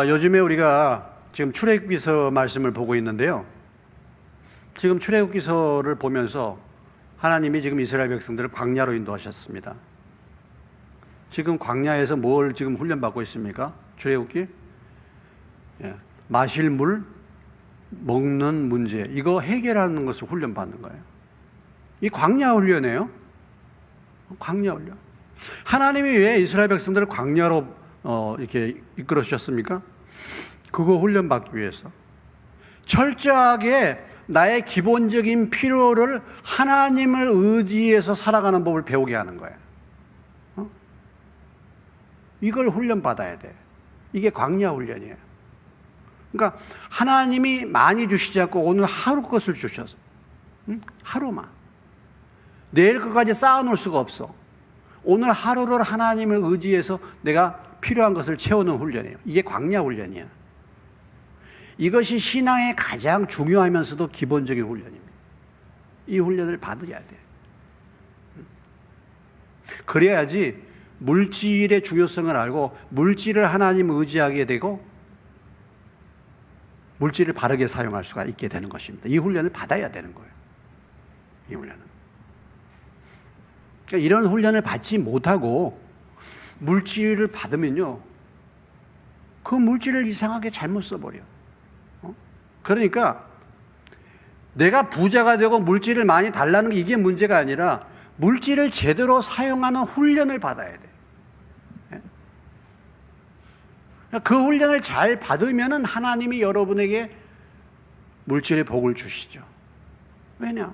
요즘에 우리가 지금 출애굽기서 말씀을 보고 있는데요. 지금 출애굽기서를 보면서 하나님이 지금 이스라엘 백성들을 광야로 인도하셨습니다. 지금 광야에서 뭘 지금 훈련받고 있습니까? 출애굽기? 마실 물, 먹는 문제, 이거 해결하는 것을 훈련받는 거예요. 이 광야 훈련이에요. 광야 훈련. 하나님이 왜 이스라엘 백성들을 광야로 이렇게 이끌어 주셨습니까? 그거 훈련받기 위해서. 철저하게 나의 기본적인 필요를 하나님을 의지해서 살아가는 법을 배우게 하는 거예요. 이걸 훈련받아야 돼. 이게 광야 훈련이에요. 그러니까 하나님이 많이 주시지 않고 오늘 하루 것을 주셔서 하루만. 내일 것까지 쌓아놓을 수가 없어. 오늘 하루를 하나님을 의지해서 내가 필요한 것을 채우는 훈련이에요. 이게 광야 훈련이야. 이것이 신앙의 가장 중요하면서도 기본적인 훈련입니다. 이 훈련을 받아야 돼. 그래야지 물질의 중요성을 알고 물질을 하나님 의지하게 되고 물질을 바르게 사용할 수가 있게 되는 것입니다. 이 훈련을 받아야 되는 거예요. 이 훈련은. 그러니까 이런 훈련을 받지 못하고 물질을 받으면요, 그 물질을 이상하게 잘못 써버려. 그러니까 내가 부자가 되고 물질을 많이 달라는 게 이게 문제가 아니라 물질을 제대로 사용하는 훈련을 받아야 돼. 그 훈련을 잘 받으면 하나님이 여러분에게 물질의 복을 주시죠. 왜냐?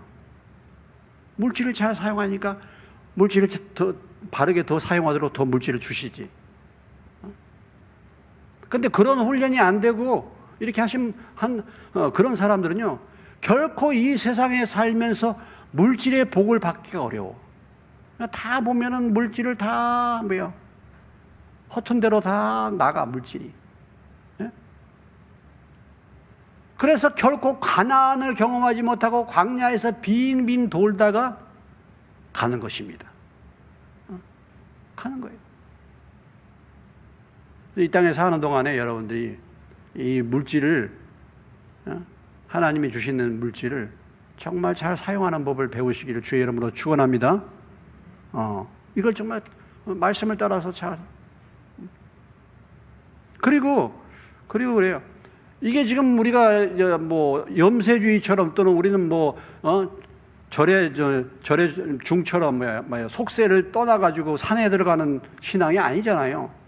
물질을 잘 사용하니까 물질을 더 바르게 더 사용하도록 더 물질을 주시지. 근데 그런 훈련이 안 되고 이렇게 그런 사람들은요, 결코 이 세상에 살면서 물질의 복을 받기가 어려워. 다 보면은 물질을 다 허튼 대로 다 나가, 물질이. 그래서 결코 가난을 경험하지 못하고 광야에서 빙빙 돌다가 가는 것입니다. 가는 거예요. 이 땅에 사는 동안에 여러분들이 이 물질을, 하나님이 주시는 물질을 정말 잘 사용하는 법을 배우시기를 주의 이름으로 축원합니다. 이걸 정말 말씀을 따라서 잘. 그리고 그래요. 이게 지금 우리가 뭐 염세주의처럼 또는 우리는 절의 중처럼 속세를 떠나가지고 산에 들어가는 신앙이 아니잖아요.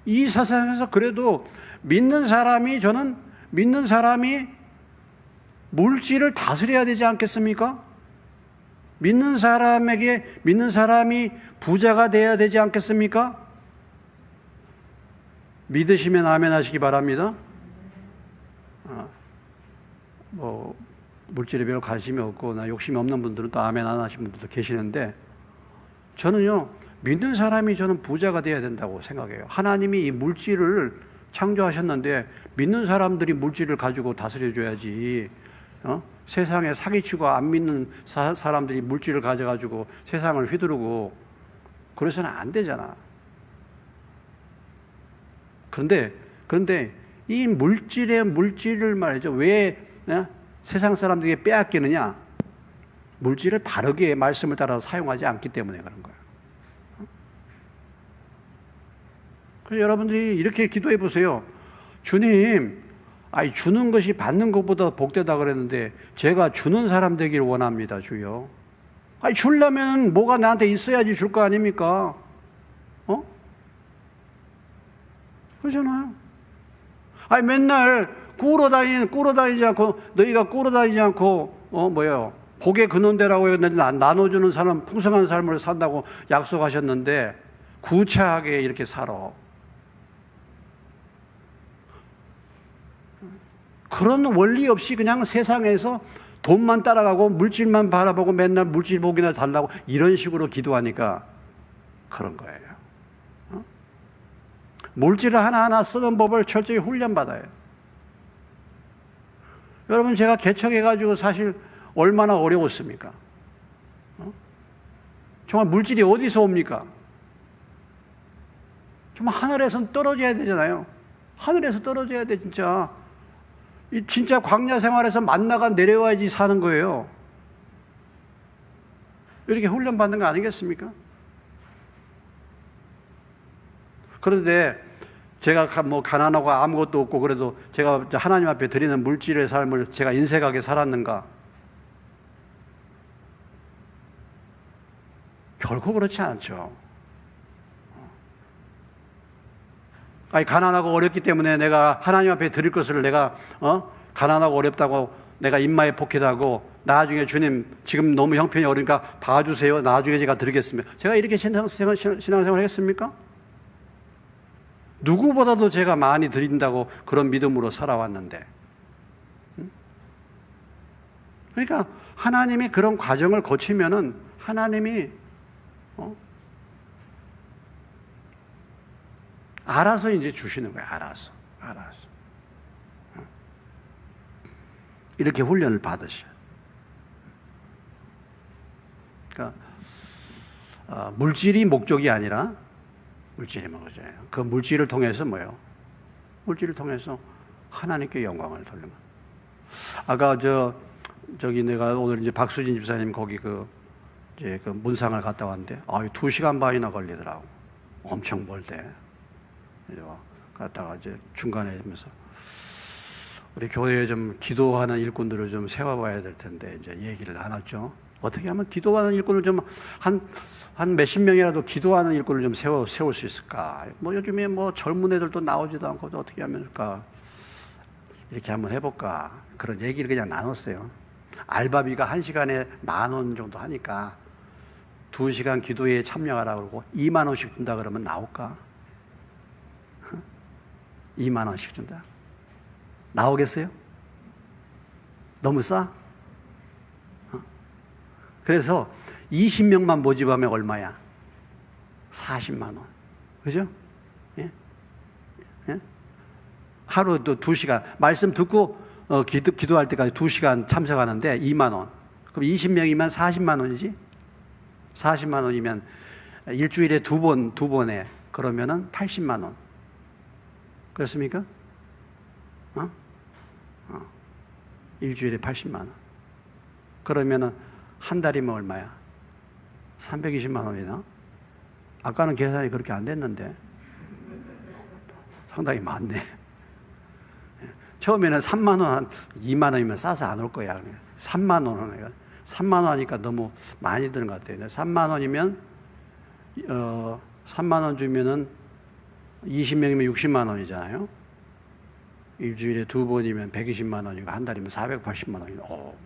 이 세상에서 그래도 믿는 사람이 물질을 다스려야 되지 않겠습니까? 믿는 사람이 부자가 돼야 되지 않겠습니까? 믿으시면 아멘 하시기 바랍니다. 물질에 별로 관심이 없고 나 욕심이 없는 분들은 또 아멘 안 하시는 분들도 계시는데, 저는요, 믿는 사람이 저는 부자가 돼야 된다고 생각해요. 하나님이 이 물질을 창조하셨는데 믿는 사람들이 물질을 가지고 다스려줘야지, 세상에 사기치고 안 믿는 사람들이 물질을 가져가지고 세상을 휘두르고 그래서는 안 되잖아. 그런데 이 물질을 말이죠. 왜 세상 사람들에게 빼앗기느냐? 물질을 바르게 말씀을 따라서 사용하지 않기 때문에 그런 거예요. 그래서 여러분들이 이렇게 기도해 보세요. 주님, 주는 것이 받는 것보다 복되다 그랬는데 제가 주는 사람 되길 원합니다, 주여. 주려면 뭐가 나한테 있어야지 줄 거 아닙니까? 그러잖아요. 맨날 꾸러 다니지 않고, 너희가 꾸러 다니지 않고, 복의 근원대라고 했는데 나눠주는 사람, 풍성한 삶을 산다고 약속하셨는데, 구차하게 이렇게 살아. 그런 원리 없이 그냥 세상에서 돈만 따라가고 물질만 바라보고 맨날 물질 복이나 달라고 이런 식으로 기도하니까 그런 거예요. 물질을 하나하나 쓰는 법을 철저히 훈련받아요. 여러분, 제가 개척해가지고 사실 얼마나 어려웠습니까? 정말 물질이 어디서 옵니까? 정말 하늘에서 떨어져야 되잖아요. 하늘에서 떨어져야 돼, 진짜. 진짜 광야 생활에서 만나가 내려와야지 사는 거예요. 이렇게 훈련받는 거 아니겠습니까? 그런데 제가 가난하고 아무것도 없고 그래도 제가 하나님 앞에 드리는 물질의 삶을 제가 인색하게 살았는가? 결코 그렇지 않죠. 가난하고 어렵기 때문에 내가 하나님 앞에 드릴 것을 내가 가난하고 어렵다고 내가 입마에 포켓하고 나중에 주님 지금 너무 형편이 어려우니까 봐주세요. 나중에 제가 드리겠습니다. 제가 이렇게 신앙생활 했습니까? 누구보다도 제가 많이 드린다고 그런 믿음으로 살아왔는데, 그러니까 하나님이 그런 과정을 거치면은 하나님이 알아서 이제 주시는 거예요. 알아서. 이렇게 훈련을 받으셔요. 그러니까 물질이 목적이 아니라 물질이 목적이에요. 그 물질을 통해서 뭐예요? 물질을 통해서 하나님께 영광을 돌리는. 아까 저기 내가 오늘 이제 박수진 집사님 거기 그 문상을 갔다 왔는데 2시간 반이나 걸리더라고. 엄청 멀대. 갔다가 이제 중간에 하면서 우리 교회에 좀 기도하는 일꾼들을 좀 세워봐야 될 텐데 이제 얘기를 나눴죠. 어떻게 하면 기도하는 일꾼을 좀 한 몇십 명이라도 기도하는 일꾼을 좀 세울 수 있을까? 요즘에 젊은 애들도 나오지도 않고 어떻게 하면까 이렇게 한번 해볼까? 그런 얘기를 그냥 나눴어요. 알바비가 1시간에 10,000원 정도 하니까 2시간 기도에 참여하라고 그러고 2만 원씩 준다 그러면 나올까? 2만 원씩 준다. 나오겠어요? 너무 싸? 그래서 20명만 모집하면 얼마야? 40만 원. 그죠? 예? 예? 하루도 2시간. 말씀 듣고 기도할 때까지 2시간 참석하는데 2만 원. 그럼 20명이면 40만 원이지? 40만 원이면 일주일에 두 번에 그러면은 80만 원. 그렇습니까? 일주일에 80만 원. 그러면은 한 달이면 얼마야? 320만 원이나? 아까는 계산이 그렇게 안 됐는데 상당히 많네. 처음에는 3만 원, 한 2만 원이면 싸서 안 올 거야. 3만 원, 3만 원 하니까 너무 많이 드는 것 같아요. 3만 원이면 3만 원 주면은 20명이면 60만 원이잖아요. 일주일에 2번이면 120만 원이고 한 달이면 480만 원이고.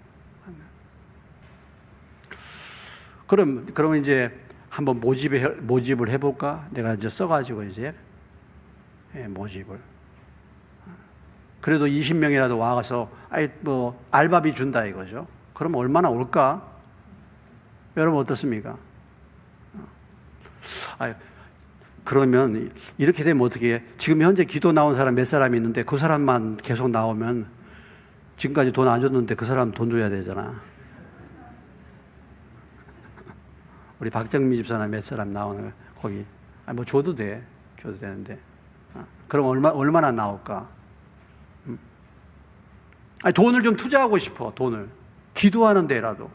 그러면 이제 한번 모집을 해볼까? 내가 이제 써가지고 이제 모집을. 그래도 20명이라도 와서 뭐 알바비 준다 이거죠. 그럼 얼마나 올까? 여러분 어떻습니까? 그러면 이렇게 되면 어떻게 해? 지금 현재 기도 나온 사람 몇 사람이 있는데 그 사람만 계속 나오면 지금까지 돈 안 줬는데 그 사람 돈 줘야 되잖아. 우리 박정미 집사나 몇 사람 나오는 거기 뭐 줘도 되는데 그럼 얼마나 나올까? 돈을 좀 투자하고 싶어. 돈을 기도하는 데라도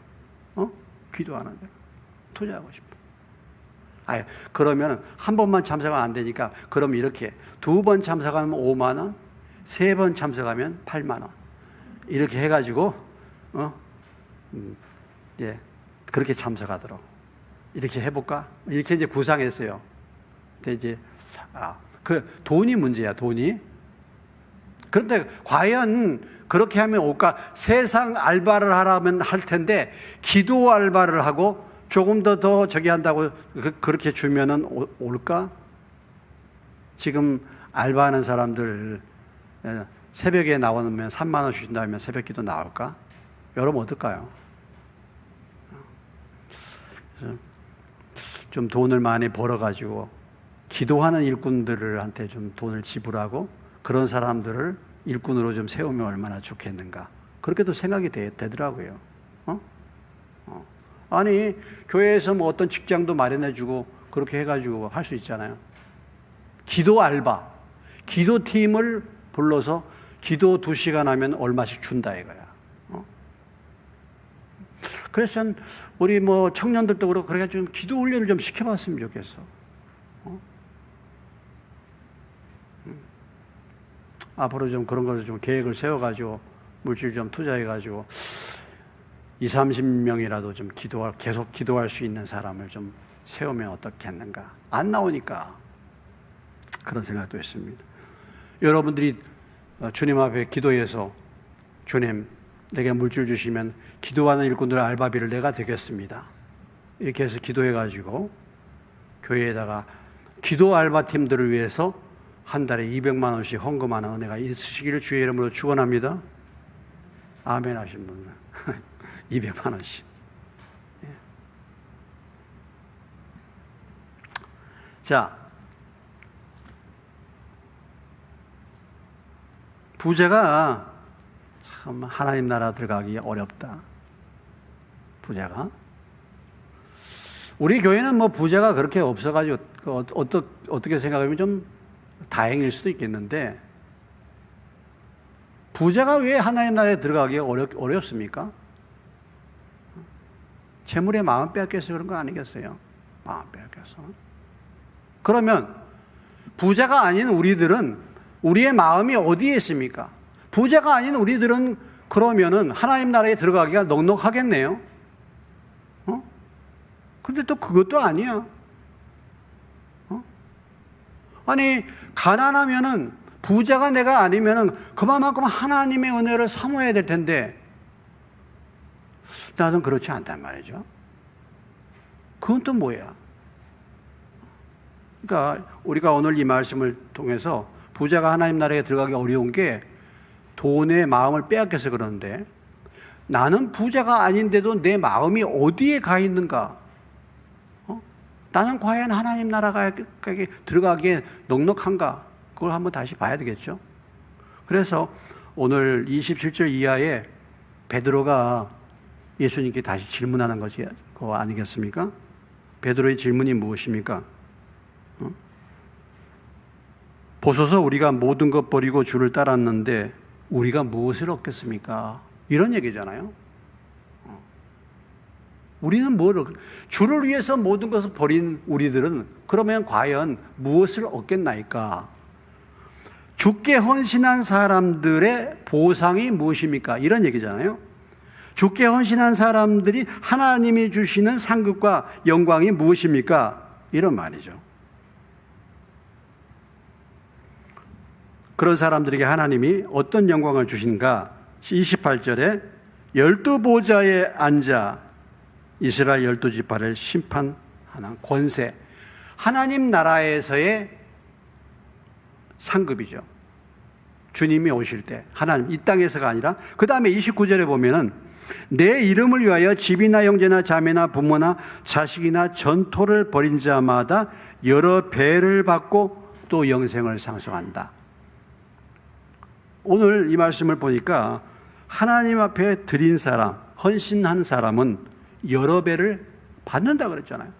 기도하는 데 투자하고 싶어. 그러면 한 번만 참석하면 안 되니까 그럼 이렇게 2번 참석하면 5만 원, 3번 참석하면 8만 원 이렇게 해가지고 이제 그렇게 참석하도록 이렇게 해볼까? 이렇게 이제 구상했어요. 근데 이제 그 돈이 문제야, 돈이. 그런데 과연 그렇게 하면 올까? 세상 알바를 하라면 할 텐데 기도 알바를 하고 조금 더 저기 한다고 그렇게 주면은 올까? 지금 알바하는 사람들 새벽에 나오면 3만 원 주신다면 새벽 기도 나올까? 여러분 어떨까요? 좀 돈을 많이 벌어가지고 기도하는 일꾼들한테 좀 돈을 지불하고 그런 사람들을 일꾼으로 좀 세우면 얼마나 좋겠는가. 그렇게도 생각이 되더라고요. 아니 교회에서 뭐 어떤 직장도 마련해주고 그렇게 해가지고 할 수 있잖아요. 기도 알바, 기도팀을 불러서 기도 2시간 하면 얼마씩 준다 이거야. 그래서 우리 뭐 청년들도 그렇고 그래가 좀 기도 훈련을 좀 시켜봤으면 좋겠어. 앞으로 좀 그런 걸 좀 계획을 세워가지고 물질 좀 투자해가지고 20-30명이라도 좀 계속 기도할 수 있는 사람을 좀 세우면 어떻겠는가. 안 나오니까 그런 생각도 했습니다. 여러분들이 주님 앞에 기도해서 주님 내게 물질 주시면 기도하는 일꾼들의 알바비를 내가 되겠습니다. 이렇게 해서 기도해가지고 교회에다가 기도 알바팀들을 위해서 한 달에 200만 원씩 헌금하는 은혜가 있으시기를 주의 이름으로 축원합니다. 아멘 하신 분은 200만 원씩. 자, 부자가 참 하나님 나라 들어가기 어렵다. 부자가. 우리 교회는 뭐 부자가 그렇게 없어가지고 어떻게 생각하면 좀 다행일 수도 있겠는데 부자가 왜 하나님 나라에 들어가기 어렵습니까? 재물에 마음 빼앗겨서 그런 거 아니겠어요? 마음 빼앗겨서. 그러면 부자가 아닌 우리들은 우리의 마음이 어디에 있습니까? 부자가 아닌 우리들은 그러면은 하나님 나라에 들어가기가 넉넉하겠네요. 근데 또 그것도 아니야. 아니, 가난하면은 부자가 내가 아니면은 그만큼 하나님의 은혜를 사모해야 될 텐데 나는 그렇지 않단 말이죠. 그건 또 뭐야? 그러니까 우리가 오늘 이 말씀을 통해서 부자가 하나님 나라에 들어가기 어려운 게 돈의 마음을 빼앗겨서 그러는데 나는 부자가 아닌데도 내 마음이 어디에 가 있는가? 나는 과연 하나님 나라에 들어가기에 넉넉한가? 그걸 한번 다시 봐야 되겠죠. 그래서 오늘 27절 이하에 베드로가 예수님께 다시 질문하는 것이 그거 아니겠습니까? 베드로의 질문이 무엇입니까? 보소서 우리가 모든 것 버리고 주를 따랐는데 우리가 무엇을 얻겠습니까? 이런 얘기잖아요. 우리는 주를 위해서 모든 것을 버린 우리들은 그러면 과연 무엇을 얻겠나이까? 주께 헌신한 사람들의 보상이 무엇입니까? 이런 얘기잖아요. 주께 헌신한 사람들이 하나님이 주시는 상급과 영광이 무엇입니까? 이런 말이죠. 그런 사람들에게 하나님이 어떤 영광을 주신가? 28절에 12보좌에 앉아 이스라엘 12지파를 심판하는 권세, 하나님 나라에서의 상급이죠. 주님이 오실 때, 하나님 이 땅에서가 아니라. 그 다음에 29절에 보면은 내 이름을 위하여 집이나 형제나 자매나 부모나 자식이나 전토를 벌인 자마다 여러 배를 받고 또 영생을 상속한다. 오늘 이 말씀을 보니까 하나님 앞에 드린 사람, 헌신한 사람은 여러 배를 받는다 그랬잖아요.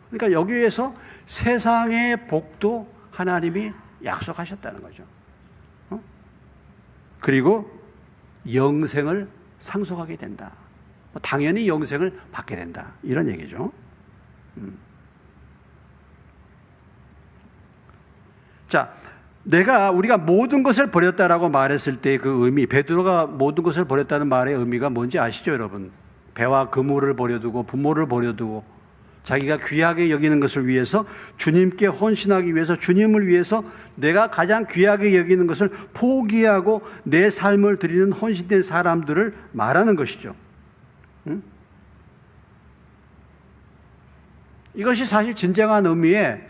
그러니까 여기에서 세상의 복도 하나님이 약속하셨다는 거죠. 그리고 영생을 상속하게 된다. 당연히 영생을 받게 된다. 이런 얘기죠. 자, 우리가 모든 것을 버렸다라고 말했을 때 그 의미, 베드로가 모든 것을 버렸다는 말의 의미가 뭔지 아시죠, 여러분? 배와 그물을 버려두고 부모를 버려두고 자기가 귀하게 여기는 것을 위해서, 주님께 헌신하기 위해서, 주님을 위해서 내가 가장 귀하게 여기는 것을 포기하고 내 삶을 드리는 헌신된 사람들을 말하는 것이죠. 이것이 사실 진정한 의미의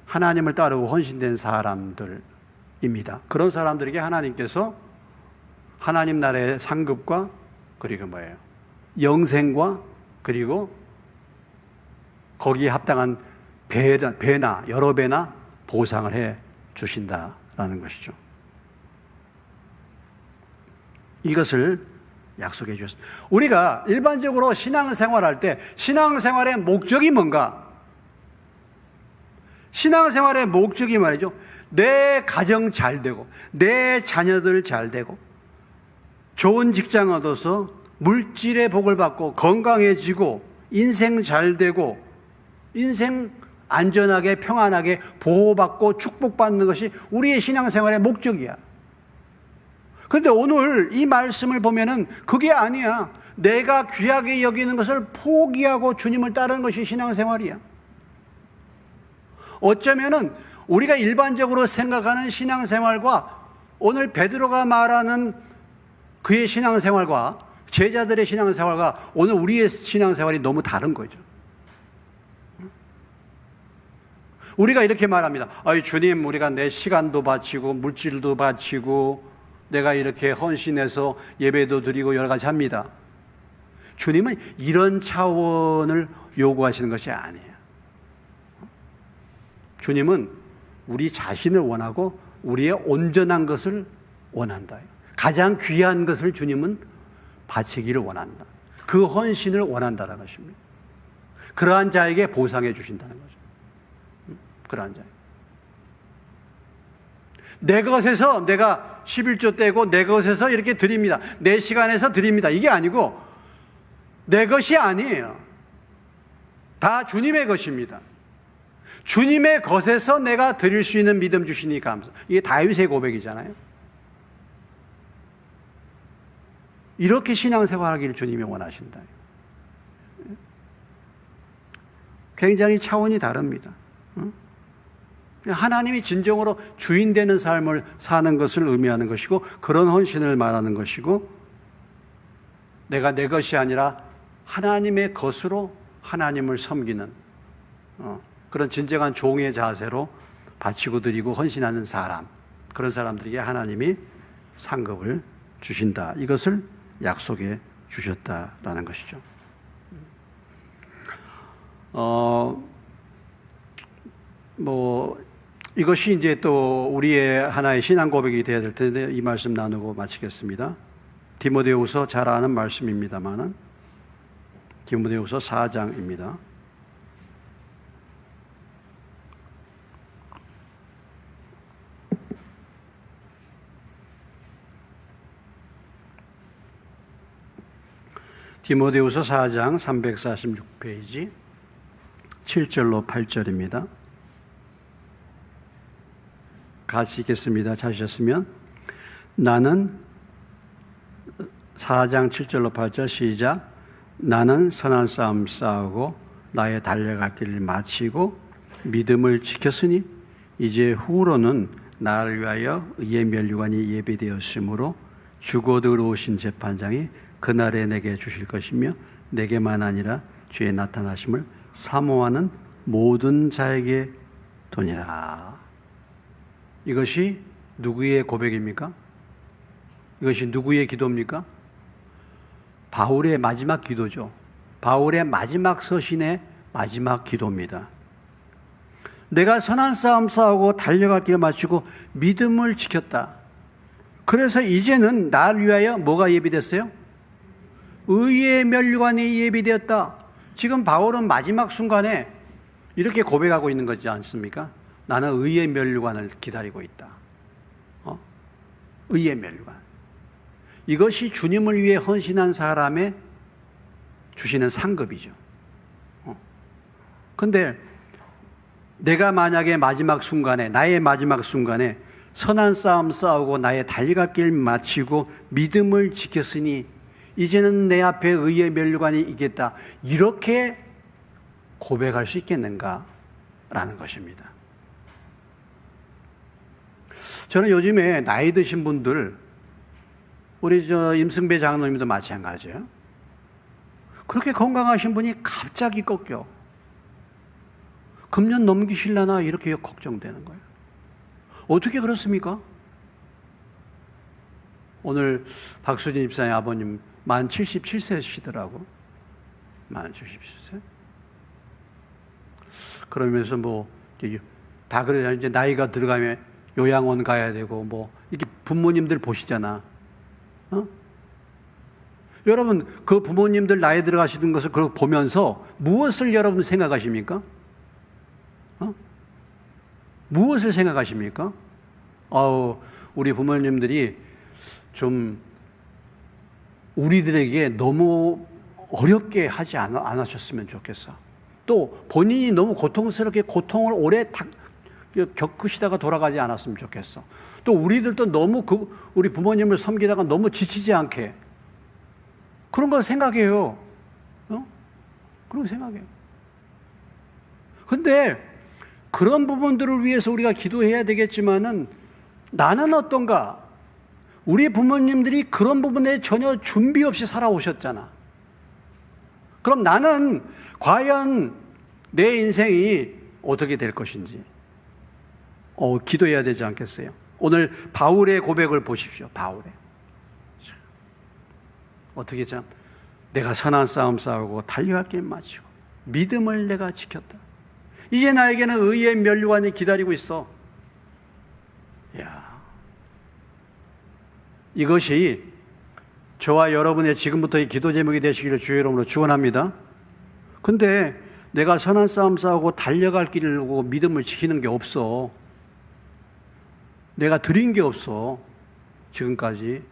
하나님을 따르고 헌신된 사람들입니다. 그런 사람들에게 하나님께서 하나님 나라의 상급과 그리고 뭐예요? 영생과 그리고 거기에 합당한 배나 여러 배나 보상을 해 주신다라는 것이죠. 이것을 약속해 주셨습니다. 우리가 일반적으로 신앙생활할 때 신앙생활의 목적이 뭔가? 신앙생활의 목적이 말이죠. 내 가정 잘 되고 내 자녀들 잘 되고 좋은 직장 얻어서 물질의 복을 받고 건강해지고 인생 잘 되고 인생 안전하게 평안하게 보호받고 축복받는 것이 우리의 신앙생활의 목적이야. 그런데 오늘 이 말씀을 보면은 그게 아니야. 내가 귀하게 여기는 것을 포기하고 주님을 따르는 것이 신앙생활이야. 어쩌면은 우리가 일반적으로 생각하는 신앙생활과 오늘 베드로가 말하는 그의 신앙생활과 제자들의 신앙생활과 오늘 우리의 신앙생활이 너무 다른 거죠. 우리가 이렇게 말합니다. 주님, 우리가 내 시간도 바치고 물질도 바치고 내가 이렇게 헌신해서 예배도 드리고 여러 가지 합니다. 주님은 이런 차원을 요구하시는 것이 아니에요. 주님은 우리 자신을 원하고 우리의 온전한 것을 원한다. 가장 귀한 것을 주님은 바치기를 원한다. 그 헌신을 원한다는 것입니다. 그러한 자에게 보상해 주신다는 거죠. 그러한 자. 내 것에서 내가 11조 떼고 내 것에서 이렇게 드립니다. 내 시간에서 드립니다. 이게 아니고 내 것이 아니에요. 다 주님의 것입니다. 주님의 것에서 내가 드릴 수 있는 믿음 주시니 감사. 이게 다윗의 고백이잖아요. 이렇게 신앙생활하기를 주님이 원하신다. 굉장히 차원이 다릅니다. 하나님이 진정으로 주인 되는 삶을 사는 것을 의미하는 것이고 그런 헌신을 말하는 것이고 내가 내 것이 아니라 하나님의 것으로 하나님을 섬기는 그런 진정한 종의 자세로 바치고 드리고 헌신하는 사람, 그런 사람들에게 하나님이 상급을 주신다. 이것을 약속해 주셨다라는 것이죠. 이것이 이제 또 우리의 하나의 신앙 고백이 되어야 될 텐데 이 말씀 나누고 마치겠습니다. 디모데후서 잘 아는 말씀입니다만은 디모데후서 4장입니다. 디모데후서 4장 346페이지 7절로 8절입니다. 같이 읽겠습니다. 찾으셨으면 나는 4장 7절로 8절 시작. 나는 선한 싸움 싸우고 나의 달려갈 길을 마치고 믿음을 지켰으니 이제 후로는 나를 위하여 의의 면류관이 예비되었으므로 주곧 의로우신 재판장이 그날에 내게 주실 것이며 내게만 아니라 주의 나타나심을 사모하는 모든 자에게 도니라. 이것이 누구의 고백입니까? 이것이 누구의 기도입니까? 바울의 마지막 기도죠. 바울의 마지막 서신의 마지막 기도입니다. 내가 선한 싸움 싸우고 달려갈 길 마치고 믿음을 지켰다. 그래서 이제는 나를 위하여 뭐가 예비됐어요? 의의 면류관이 예비되었다. 지금 바울은 마지막 순간에 이렇게 고백하고 있는 거지 않습니까? 나는 의의 면류관을 기다리고 있다. 의의 면류관. 이것이 주님을 위해 헌신한 사람의 주시는 상급이죠. 그런데 내가 만약에 마지막 순간에, 나의 마지막 순간에 선한 싸움 싸우고 나의 달려갈 길 마치고 믿음을 지켰으니 이제는 내 앞에 의의 면류관이 있겠다. 이렇게 고백할 수 있겠는가? 라는 것입니다. 저는 요즘에 나이 드신 분들, 우리 임승배 장로님도 마찬가지예요. 그렇게 건강하신 분이 갑자기 꺾여. 금년 넘기실려나 이렇게 걱정되는 거예요. 어떻게 그렇습니까? 오늘 박수진 집사님 아버님 만 77세시더라고. 만 77세. 그러면서 다 그래요. 이제 나이가 들어가면 요양원 가야 되고 이렇게 부모님들 보시잖아. 여러분 그 부모님들 나이 들어가시는 것을 그걸 보면서 무엇을 여러분 생각하십니까? 무엇을 생각하십니까? 우리 부모님들이 좀 우리들에게 너무 어렵게 하지 않으셨으면 좋겠어. 또 본인이 너무 고통스럽게 고통을 오래 겪으시다가 돌아가지 않았으면 좋겠어. 또 우리들도 너무 우리 부모님을 섬기다가 너무 지치지 않게 그런 걸 생각해요. 그런 거 생각해요. 근데 그런 부분들을 위해서 우리가 기도해야 되겠지만은 나는 어떤가? 우리 부모님들이 그런 부분에 전혀 준비 없이 살아오셨잖아. 그럼 나는 과연 내 인생이 어떻게 될 것인지 기도해야 되지 않겠어요? 오늘 바울의 고백을 보십시오. 바울의. 어떻게 참 내가 선한 싸움 싸우고 달려갈 길 마치고 믿음을 내가 지켰다. 이제 나에게는 의의 면류관이 기다리고 있어. 이것이 저와 여러분의 지금부터의 기도 제목이 되시기를 주의 이름으로 축원합니다. 근데 내가 선한 싸움 싸우고 달려갈 길을 보고 믿음을 지키는 게 없어. 내가 드린 게 없어. 지금까지.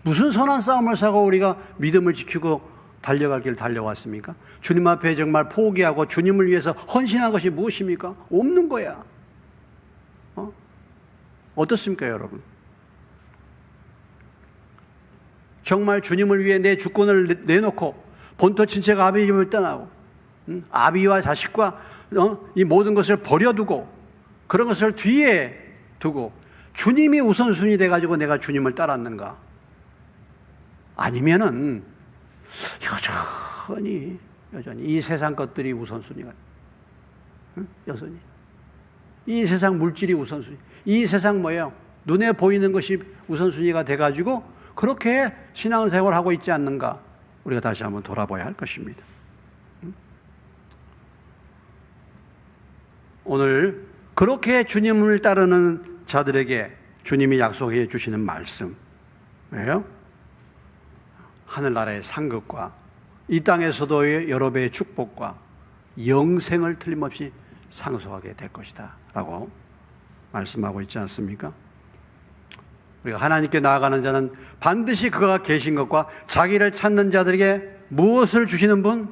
무슨 선한 싸움을 싸고 우리가 믿음을 지키고 달려갈 길 달려왔습니까? 주님 앞에 정말 포기하고 주님을 위해서 헌신한 것이 무엇입니까? 없는 거야. 어떻습니까, 여러분? 정말 주님을 위해 내 주권을 내놓고 본토 친척 아비 집을 떠나고 아비와 자식과 이 모든 것을 버려두고 그런 것을 뒤에 두고 주님이 우선순위 돼가지고 내가 주님을 따랐는가? 아니면은 여전히 이 세상 것들이 우선순위가 여전히 이 세상 물질이 우선순위, 이 세상 뭐예요? 눈에 보이는 것이 우선순위가 돼가지고 그렇게 신앙생활을 하고 있지 않는가? 우리가 다시 한번 돌아봐야 할 것입니다. 오늘 그렇게 주님을 따르는 자들에게 주님이 약속해 주시는 말씀 뭐예요? 하늘나라의 상급과 이 땅에서도의 여러 배의 축복과 영생을 틀림없이 상속하게 될 것이다 라고 말씀하고 있지 않습니까? 우리가 하나님께 나아가는 자는 반드시 그가 계신 것과 자기를 찾는 자들에게 무엇을 주시는 분?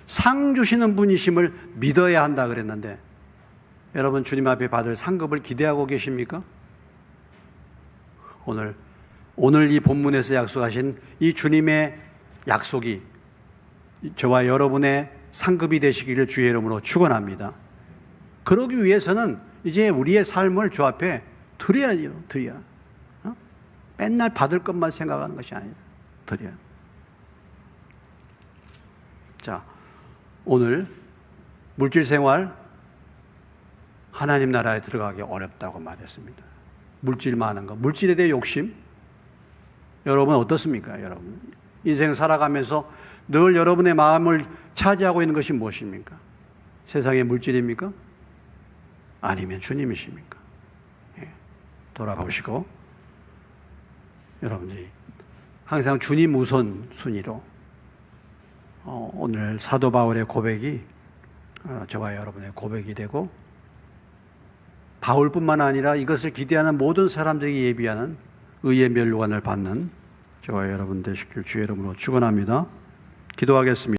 상 주시는 분이심을 믿어야 한다 그랬는데 여러분 주님 앞에 받을 상급을 기대하고 계십니까? 오늘 이 본문에서 약속하신 이 주님의 약속이 저와 여러분의 상급이 되시기를 주의 이름으로 축원합니다. 그러기 위해서는 이제 우리의 삶을 주 앞에 드려야죠. 드려야. 맨날 받을 것만 생각하는 것이 아니라 드려야. 자, 오늘 물질 생활 하나님 나라에 들어가기 어렵다고 말했습니다. 물질 많은 거, 물질에 대해 욕심. 여러분 어떻습니까? 여러분 인생 살아가면서 늘 여러분의 마음을 차지하고 있는 것이 무엇입니까? 세상의 물질입니까? 아니면 주님이십니까? 예, 돌아보시고 여러분들이 항상 주님 우선 순위로 오늘 사도 바울의 고백이 저와 여러분의 고백이 되고, 바울뿐만 아니라 이것을 기대하는 모든 사람들이 예비하는 의의 멸류관을 받는 저와 여러분 되시길 주의 이름으로 축원합니다. 기도하겠습니다.